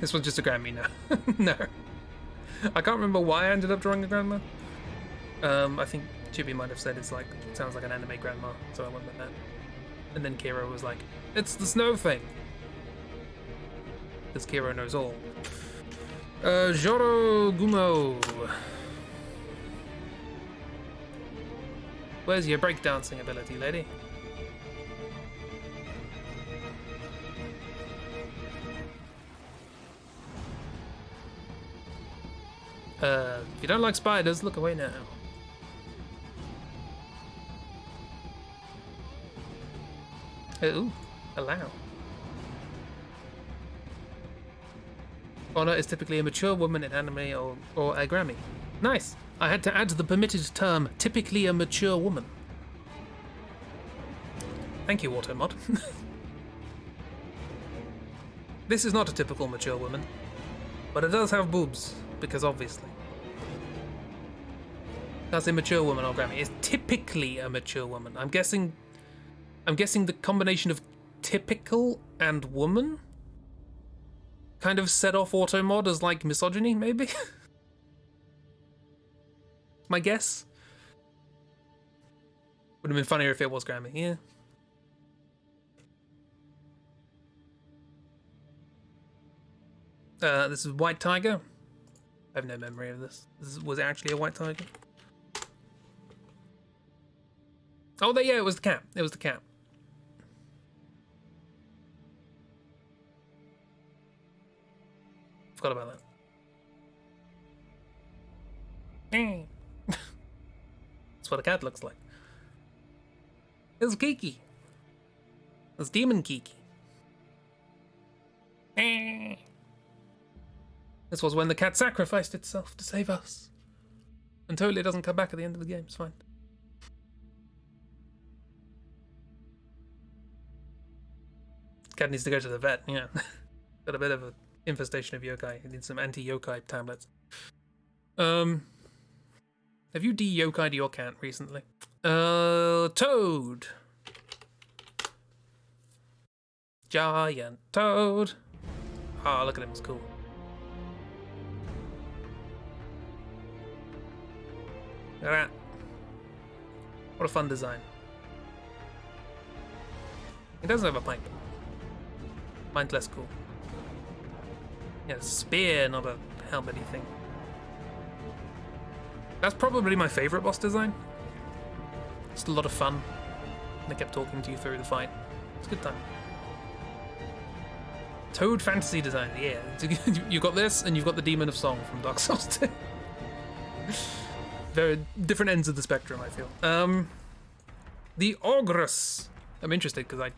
This one's just a grandma now. No. I can't remember why I ended up drawing a grandma. I think Chibi might have said it sounds like an anime grandma, so I went with that. And then Kiro was like, it's the snow thing. Because Kiro knows all. Joro Gumo. Where's your breakdancing ability, lady? If you don't like spiders, look away now. Ooh, allow. Honor is typically a mature woman in anime or a Grammy. Nice. I had to add the permitted term, typically a mature woman. Thank you, Automod. This is not a typical mature woman, but it does have boobs, because obviously. That's a mature woman or Grammy. It's typically a mature woman. I'm guessing the combination of typical and woman kind of set off Automod as like misogyny, maybe? My guess. Would have been funnier if it was Grammy, yeah. This is White Tiger. I have no memory of this. Was it actually a white tiger? Oh, yeah, it was the cat. It was the cat. Forgot about that. That's what a cat looks like. It's Kiki. It's Demon Kiki. This was when the cat sacrificed itself to save us. And totally doesn't come back at the end of the game, it's fine. Cat needs to go to the vet, yeah. Got a bit of an infestation of yokai. He needs some anti-yokai tablets. Have you de-yokai'd your cat recently? Toad. Giant toad. Ah, look at him, it's cool. Look at that. What a fun design. He doesn't have a pipe. Mine's less cool. Yeah, spear, not a helmety thing. That's probably my favorite boss design. It's a lot of fun. They kept talking to you through the fight. It's a good time. Toad fantasy design, yeah. You've got this, and you've got the Demon of Song from Dark Souls 2. Very different ends of the spectrum, I feel. The Ogress. I'm interested because I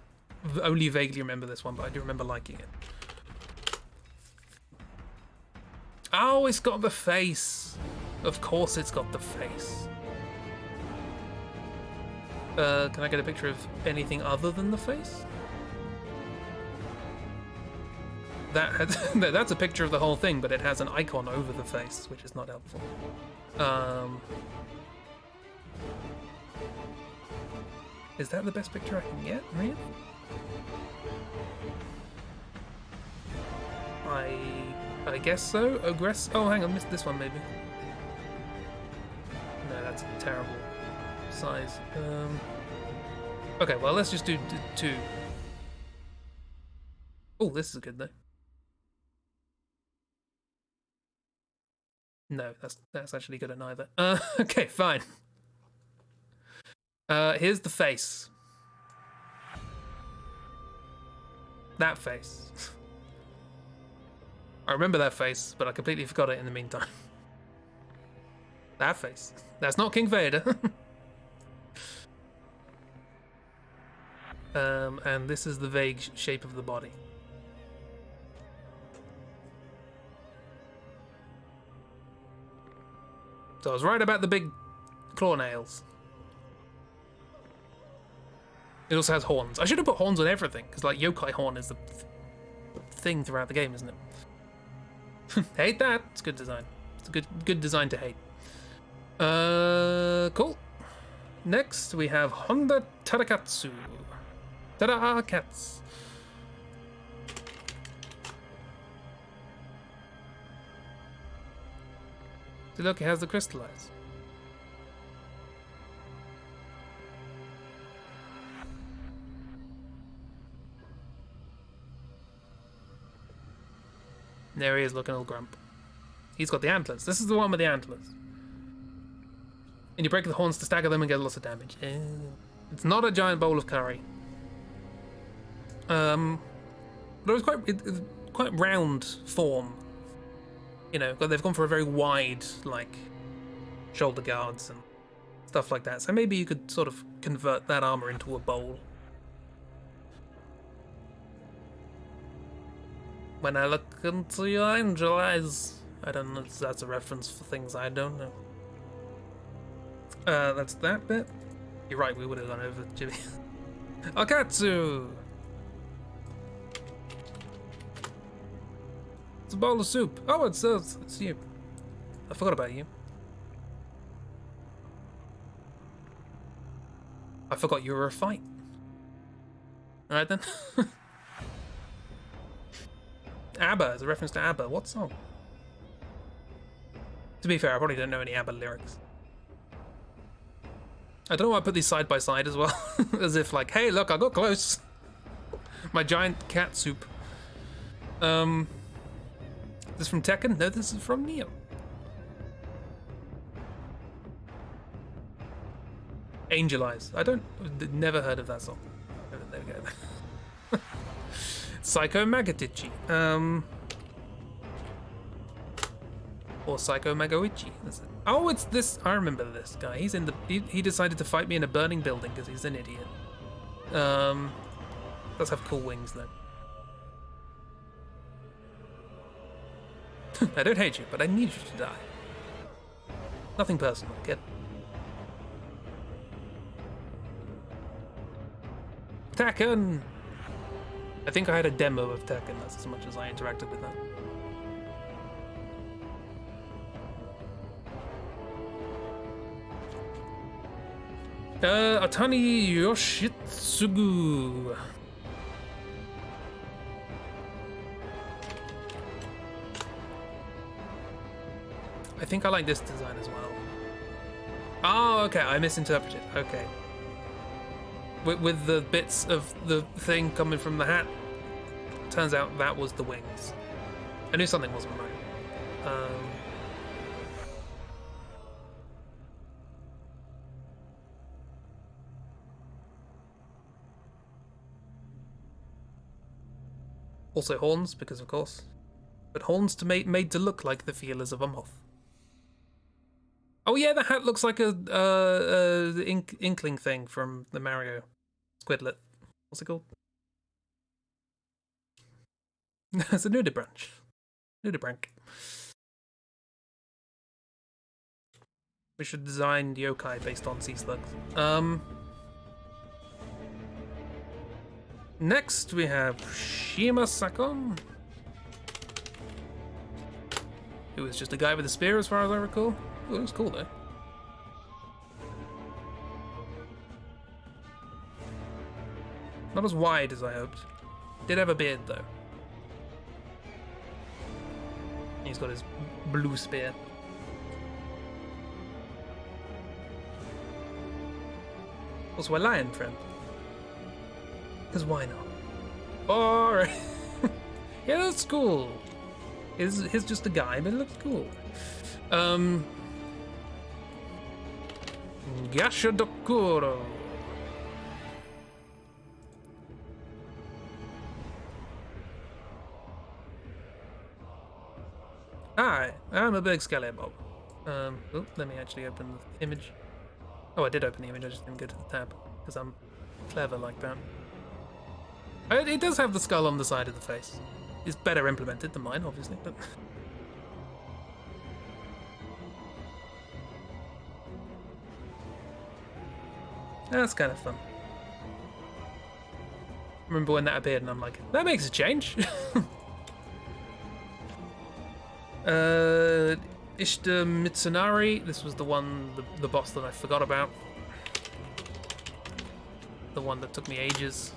only vaguely remember this one, but I do remember liking it. Oh, it's got the face. Of course it's got the face. Can I get a picture of anything other than the face? That's a picture of the whole thing, but it has an icon over the face, which is not helpful. Is that the best picture I can get? Really? I guess so. Ogress. Oh, hang on, missed this one maybe. No, that's a terrible size. Okay, well let's just do two. Oh, this is good though. No, that's actually good at neither. Okay, fine. Here's the face. That face. I remember that face, but I completely forgot it in the meantime. That face. That's not King Vader. And this is the vague shape of the body. So I was right about the big claw nails. It also has horns. I should have put horns on everything, because like yokai horn is the thing throughout the game, isn't it? Hate that. It's good design. It's a good design to hate. Cool. Next we have Honda Tarakatsu. Tarakatsu. See, look, it has the crystallized. There he is, looking all grump. He's got the antlers. This is the one with the antlers. And you break the horns to stagger them and get lots of damage. It's not a giant bowl of curry. But it was quite round form. You know, they've gone for a very wide, like, shoulder guards and stuff like that. So maybe you could sort of convert that armor into a bowl. When I look into your angel eyes. I don't know if that's a reference for things I don't know. That's that bit. You're right, we would have gone over Jimmy. Katsoup! It's a bowl of soup. Oh, it's you. I forgot about you. I forgot you were a fight. Alright then. ABBA is a reference to ABBA. What song? To be fair, I probably don't know any ABBA lyrics. I don't know why I put these side by side as well. As if like, hey, look, I got close. My giant cat soup. This is from Tekken? No, this is from Nioh. Angel Eyes. Never heard of that song. There we go. Psycho Magatichi. Or Psycho Magoichi. Oh, it's this. I remember this guy. He's in the. He decided to fight me in a burning building because he's an idiot. Does have cool wings though. I don't hate you, but I need you to die. Nothing personal, kid. Tekken! I think I had a demo of Tekken, that's as much as I interacted with that. Atani Yoshitsugu. I think I like this design as well. Oh, okay, I misinterpreted. Okay. With the bits of the thing coming from the hat, turns out that was the wings. I knew something wasn't right. Also horns, because of course. But horns made to look like the feelers of a moth. Oh yeah, the hat looks like a inkling thing from the Mario Squidlet. What's it called? It's a nudibranch. Nudibranch. We should design yokai based on sea slugs. Next we have Shima Sakon, who is just a guy with a spear as far as I recall. Oh, it looks cool though. Not as wide as I hoped. Did have a beard though. He's got his blue spear. Also a lion friend. Because why not? Alright. Yeah, that's cool. He's just a guy, but it looks cool. Gashadokuro. I'm a big skelly bob. Oh, let me actually open the image. Oh, I did open the image, I just didn't go to the tab, because I'm clever like that. It does have the skull on the side of the face. It's better implemented than mine, obviously, but... That's kind of fun. Remember when that appeared and I'm like, that makes a change. Ishta Mitsunari, this was the one, the boss that I forgot about. The one that took me ages.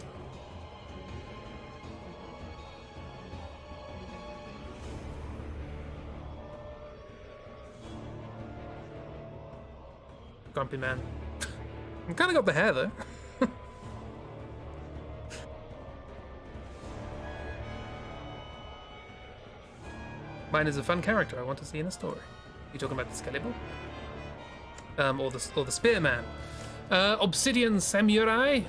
Grumpy man. I kind of got the hair though. Mine is a fun character I want to see in a story. You talking about the Skeletal? Or the Spearman? Obsidian Samurai.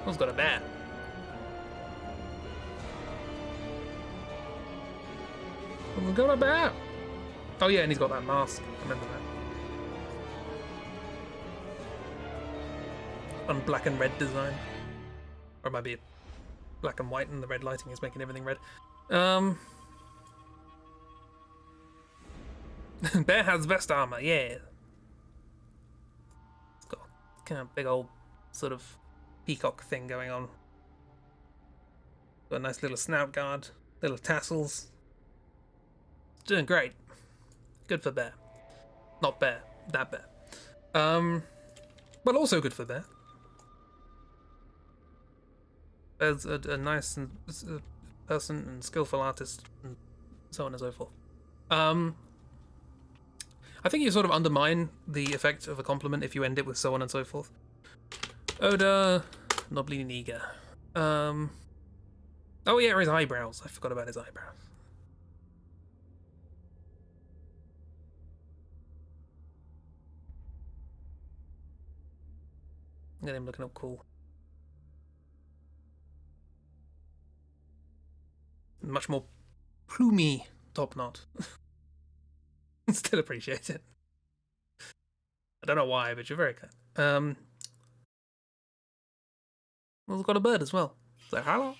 Who's got a bat? Who's got a bat? Oh yeah, and he's got that mask. I remember that. On black and red design. Or it might be black and white and the red lighting is making everything red. Bear has vest armor, yeah. It's got kind of big old sort of peacock thing going on. Got a nice little snout guard, little tassels. It's doing great. Good for Bear. Not Bear, that Bear. But also good for Bear. As a nice person and skillful artist and so on and so forth. I think you sort of undermine the effect of a compliment if you end it with so on and so forth. Oda Nobly Niga. Oh yeah, his eyebrows. I forgot about his eyebrows. Get him looking up cool. Much more plumey top knot. Still appreciate it. I don't know why, but you're very kind. Well, we've got a bird as well. So hello.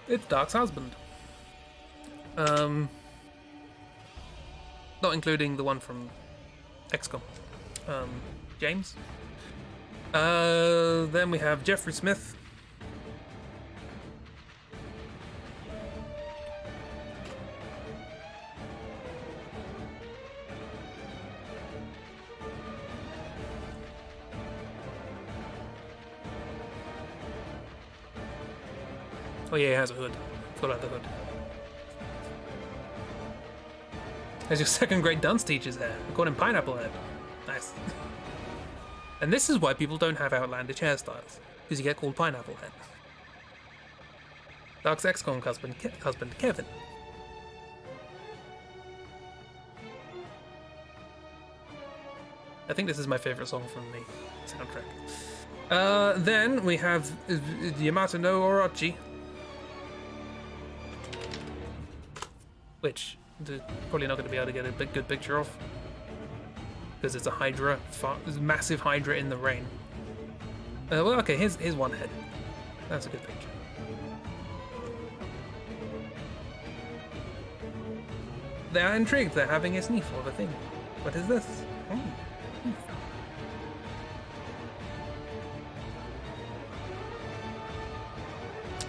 It's Dark's husband. Not including the one from XCOM. James. Then we have Jeffrey Smith. Oh yeah, he has a hood. Forgot about the hood. There's your second grade dance teachers there. We call him Pineapple Head. Nice. And this is why people don't have outlandish hairstyles. Because you get called Pineapple Head. Dark's XCOM husband Kevin. I think this is my favourite song from the soundtrack. Then we have Yamato no Orochi. Which they're probably not going to be able to get a good picture of. Because it's a Hydra, there's a massive Hydra in the rain. Well, okay, here's one head. That's a good picture. They are intrigued, they're having a sniff of a thing. What is this? Oh.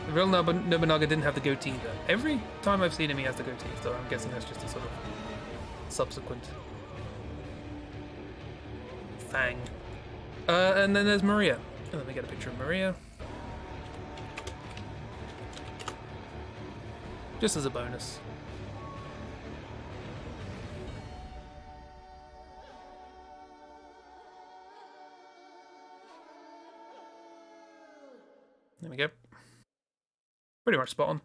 The real Nobunaga didn't have the goatee though. Every time I've seen him he has the goatee, so I'm guessing that's just a sort of subsequent thing. And then there's Maria. Oh, let me get a picture of Maria. Just as a bonus. There we go. Pretty much spot on.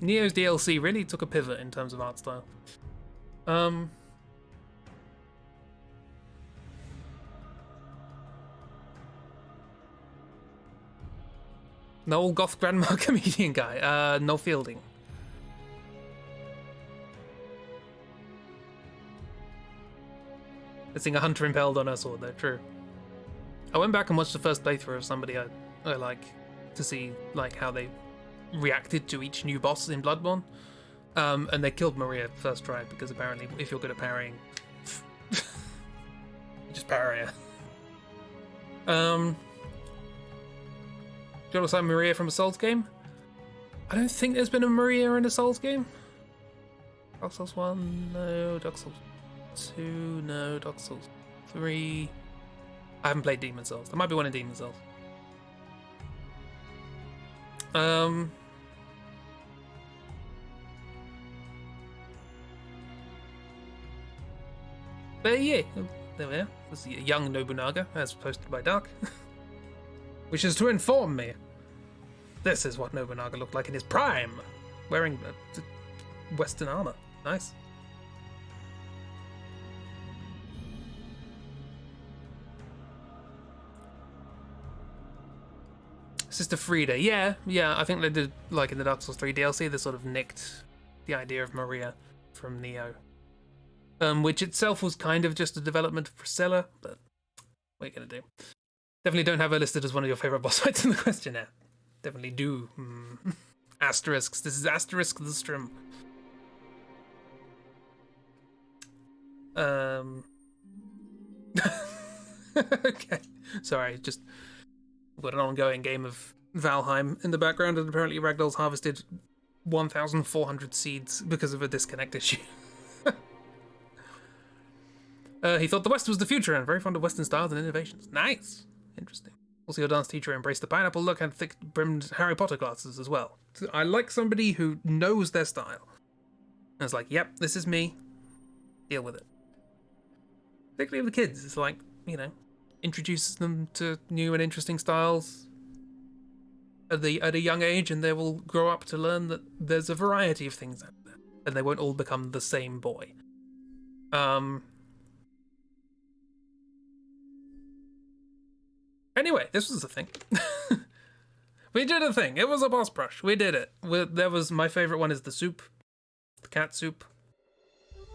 Nioh's DLC really took a pivot in terms of art style. No goth grandma comedian guy. No Fielding. Seeing a hunter impaled on her sword, though. True. I went back and watched the first playthrough of somebody I like to see like how they reacted to each new boss in Bloodborne. And they killed Maria first try because apparently, if you're good at parrying, you just parry her. Do you want to sign Maria from a Souls game? I don't think there's been a Maria in a Souls game. Dark Souls 1, no. Dark Souls 2, no. Dark Souls 3. I haven't played Demon Souls. There might be one in Demon Souls. But yeah, there we are. This is a young Nobunaga, as posted by Dark. Which is to inform me. This is what Nobunaga looked like in his prime. Wearing Western armor. Nice. Sister Frida, yeah, I think they did, like in the Dark Souls 3 DLC, they sort of nicked the idea of Maria from Nioh. Which itself was kind of just a development of Priscilla, but what are you going to do? Definitely don't have her listed as one of your favourite boss fights in the questionnaire. Definitely do. Asterisks, this is asterisk the stream. Okay, sorry, just got an ongoing game of Valheim in the background, and apparently Ragdoll's harvested 1,400 seeds because of a disconnect issue. He thought the West was the future and very fond of Western styles and innovations. Nice! Interesting. Also, your dance teacher embraced the pineapple look and thick-brimmed Harry Potter glasses as well. I like somebody who knows their style. And it's like, yep, this is me. Deal with it. Particularly with the kids, it's like, you know, introduces them to new and interesting styles at a young age, and they will grow up to learn that there's a variety of things out there, and they won't all become the same boy. Anyway, this was a thing. We did a thing. It was a boss brush. We did it. There was my favorite one is the soup, the Katsoup.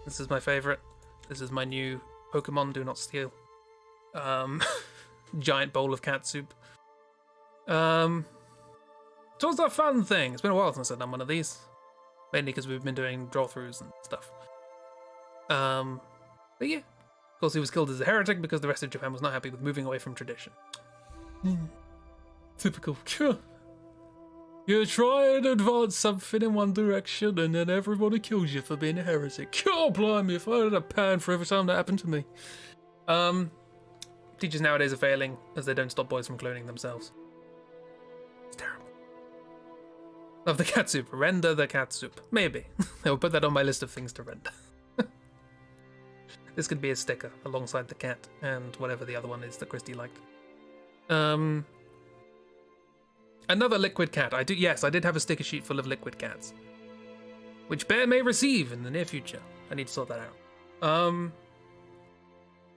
This is my favorite. This is my new Pokemon Do Not Steal. Giant bowl of Katsoup. It's also a fun thing. It's been a while since I've done one of these. Mainly because we've been doing draw-throughs and stuff. But yeah. Of course, he was killed as a heretic because the rest of Japan was not happy with moving away from tradition. Typical. You try and advance something in one direction and then everybody kills you for being a heretic. Oh, blimey, if I had a pan for every time that happened to me. Teachers nowadays are failing as they don't stop boys from cloning themselves. It's terrible. Love the Katsoup. Render the Katsoup. Maybe. I will put that on my list of things to render. This could be a sticker alongside the cat and whatever the other one is that Christy liked. Another liquid cat. I did have a sticker sheet full of liquid cats, which Bear may receive in the near future. I need to sort that out.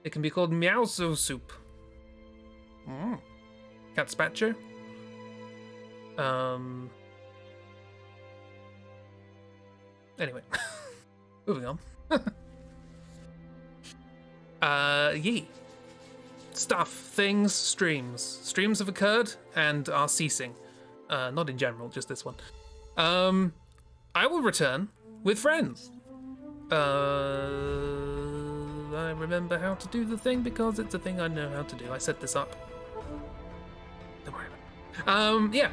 It can be called Meowso Soup. Cat Spacho. Anyway, moving on. Yee. Stuff, things, streams. Streams have occurred and are ceasing. Not in general, just this one. I will return with friends. I remember how to do the thing because it's a thing I know how to do. I set this up. Don't worry about it. Yeah,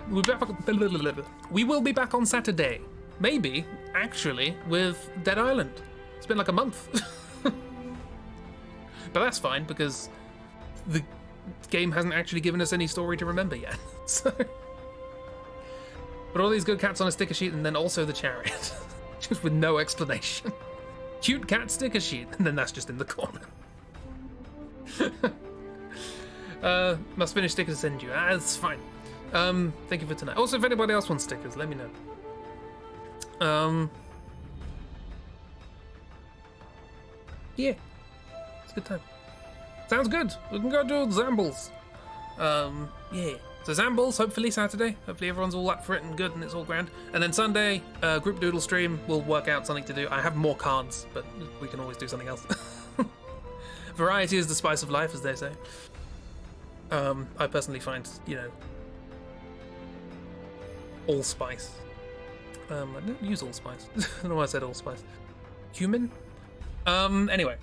we will be back on Saturday. Maybe, actually, with Dead Island. It's been like a month. But that's fine, because the game hasn't actually given us any story to remember yet. So, but all these good cats on a sticker sheet, and then also the chariot. Just with no explanation. Cute cat sticker sheet, and then that's just in the corner. Must finish stickers to send you. It's fine. Thank you for tonight. Also, if anybody else wants stickers, let me know. Yeah, it's a good time. Sounds good. We can go do Zambles. Yeah. So Zambles, hopefully Saturday. Hopefully everyone's all up for it and good and it's all grand. And then Sunday, group doodle stream. We'll work out something to do. I have more cards, but we can always do something else. Variety is the spice of life, as they say. I personally find, allspice. I don't use allspice. I don't know why I said allspice. Human? Anyway.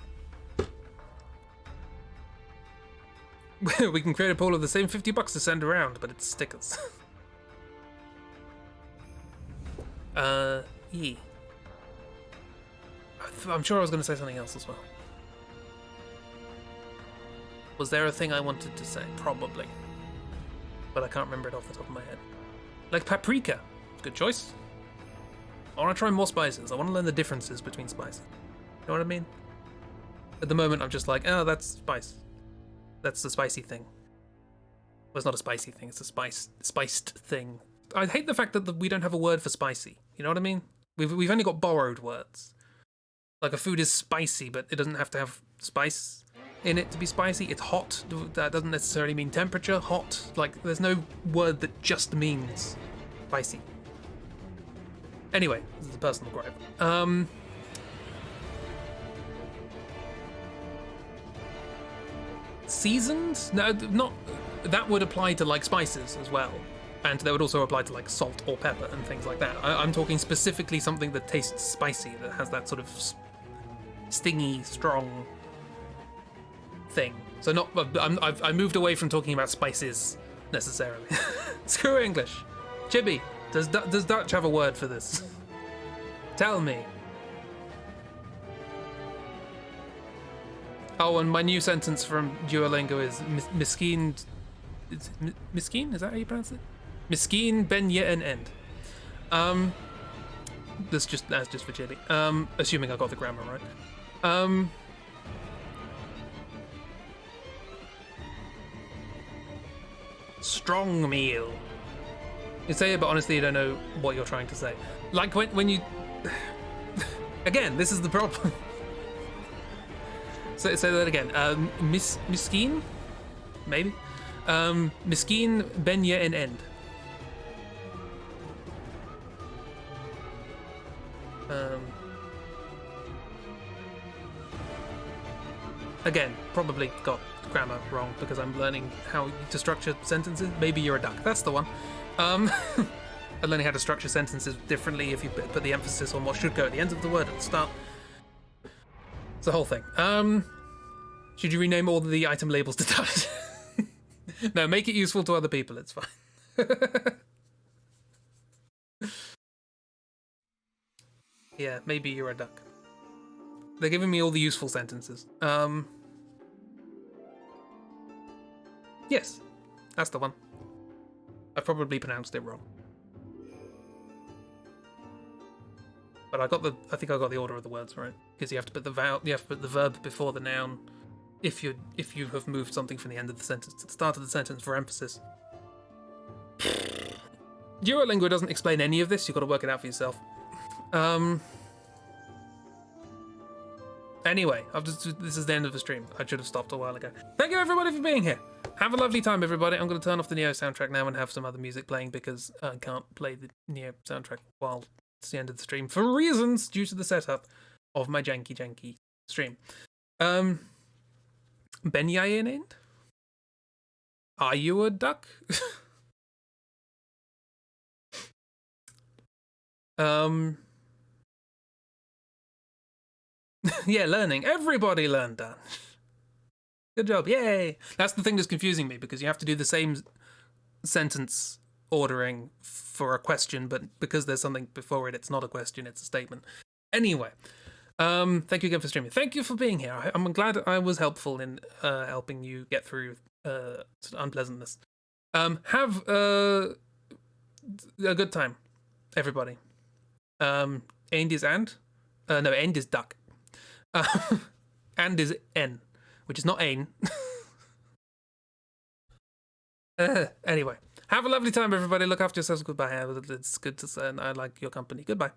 We can create a pool of the same $50 to send around, but it's stickers. Yeah. I'm sure I was going to say something else as well. Was there a thing I wanted to say? Probably. But I can't remember it off the top of my head. Like paprika. Good choice. I want to try more spices. I want to learn the differences between spices. You know what I mean? At the moment, I'm just like, oh, that's spice. That's the spicy thing. Well, it's not a spicy thing. It's a spiced thing. I hate the fact that we don't have a word for spicy. You know what I mean? We've only got borrowed words. Like a food is spicy, but it doesn't have to have spice in it to be spicy. It's hot. That doesn't necessarily mean temperature. Hot. Like, there's no word that just means spicy. Anyway, this is a personal gripe. Seasoned? No, not. That would apply to like spices as well, and that would also apply to like salt or pepper and things like that. I'm talking specifically something that tastes spicy, that has that sort of stingy, strong thing. So not. I moved away from talking about spices necessarily. Screw English. Chibi, does Dutch have a word for this? Tell me. Oh, and my new sentence from Duolingo is miskeen. Miskeen? Is that how you pronounce it? Miskeen ben ye en end. That's just for Chibi. Assuming I got the grammar right. Strong meal. You say it, but honestly, you don't know what you're trying to say. Like when you. Again, this is the problem. Say that again. Miskeen? Maybe? Miskeen ben ye en end. Again, probably got grammar wrong because I'm learning how to structure sentences. Maybe you're a duck. That's the one. I'm learning how to structure sentences differently if you put the emphasis on what should go at the end of the word at the start. It's the whole thing. Should you rename all the item labels to Dutch? No, make it useful to other people. It's fine. Yeah, maybe you're a duck. They're giving me all the useful sentences. Yes, that's the one. I probably pronounced it wrong. But I think I got the order of the words right, because you have to put the verb before the noun if you have moved something from the end of the sentence to the start of the sentence for emphasis. Duolingo doesn't explain any of this. You've got to work it out for yourself. Anyway, this is the end of the stream. I should have stopped a while ago. Thank you everybody for being here. Have a lovely time, everybody. I'm going to turn off the Nioh soundtrack now and have some other music playing because I can't play the Nioh soundtrack while it's the end of the stream for reasons due to the setup of my janky stream. Ben Yayin end? Are you a duck? Yeah, learning. Everybody learned that. Good job. Yay. That's the thing that's confusing me because you have to do the same sentence ordering for a question, but because there's something before it, it's not a question, it's a statement. Anyway, thank you again for streaming. Thank you for being here. I'm glad I was helpful in helping you get through unpleasantness. Have a good time, everybody. End is and? No, end is duck. And is N, which is not Ain. Anyway, have a lovely time, everybody. Look after yourselves. Goodbye. It's good to say, and I like your company. Goodbye.